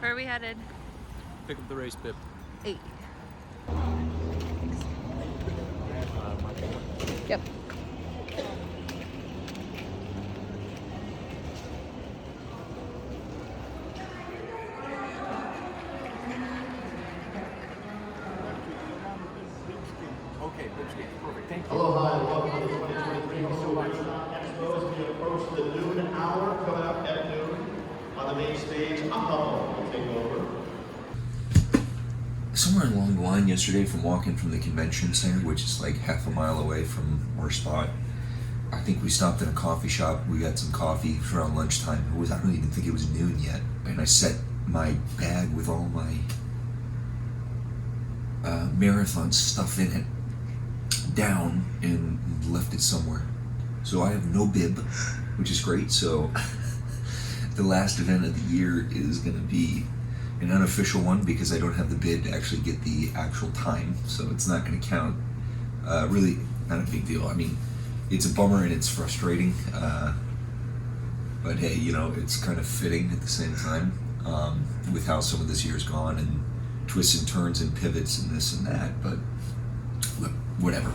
Where are we headed? Pick up the race bib. 8. Yep. somewhere along the line yesterday from walking from the convention center, which is like half a mile away from our spot. I think we stopped in a coffee shop. We got some coffee around lunchtime. I don't even think it was noon yet. And I set my bag with all my marathon stuff in it down and left it somewhere. So I have no bib, which is great. So the last event of the year is going to be an unofficial one because I don't have the bib to actually get the actual time. So it's not going to count. Really not a big deal. I mean, it's a bummer and it's frustrating. But hey, you know, it's kind of fitting at the same time with how some of this year's gone and twists and turns and pivots and this and that. But look, whatever.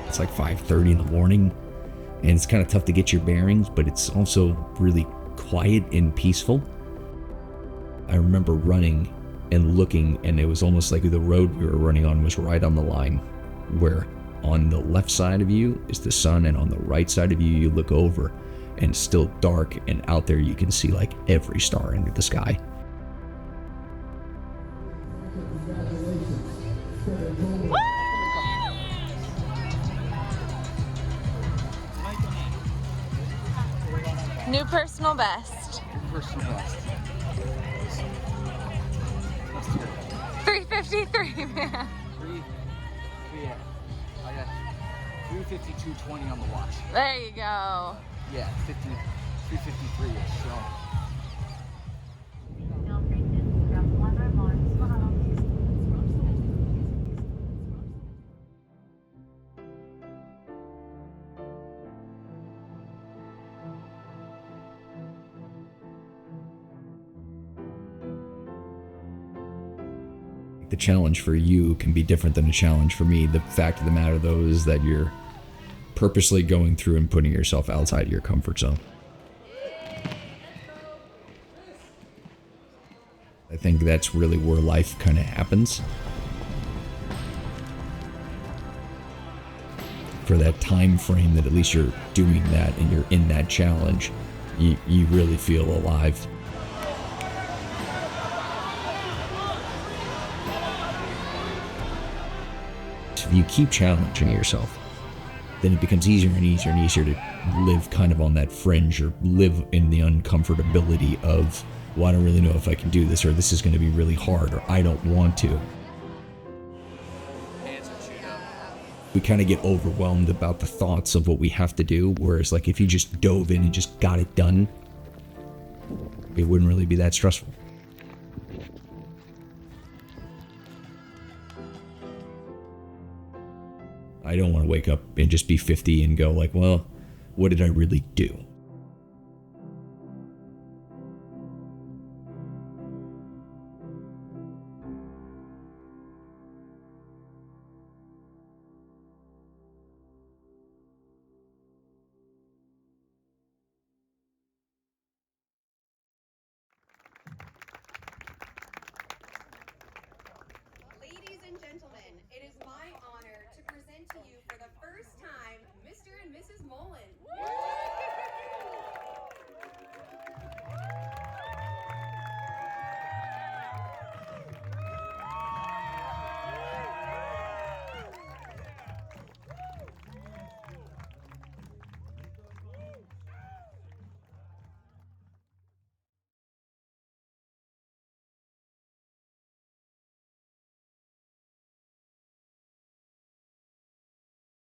It's like 5:30 in the morning, and it's kind of tough to get your bearings, but it's also really quiet and peaceful. I remember running and looking, and it was almost like the road we were running on was right on the line, where on the left side of you is the sun, and on the right side of you, you look over, and it's still dark, and out there you can see like every star under the sky. New personal best. Personal best. 3:53, man. Yeah. I got 3:52:20 on the watch. There you go. Yeah, 3:53-ish. So. The challenge for you can be different than a challenge for me. The fact of the matter, though, is that you're purposely going through and putting yourself outside your comfort zone. I think that's really where life kind of happens. For that time frame that at least you're doing that and you're in that challenge, you really feel alive. If you keep challenging yourself, then it becomes easier and easier and easier to live kind of on that fringe or live in the uncomfortability of, well, I don't really know if I can do this, or this is going to be really hard, or I don't want to. We kind of get overwhelmed about the thoughts of what we have to do, whereas like if you just dove in and just got it done, it wouldn't really be that stressful. I don't want to wake up and just be 50 and go like, well, what did I really do?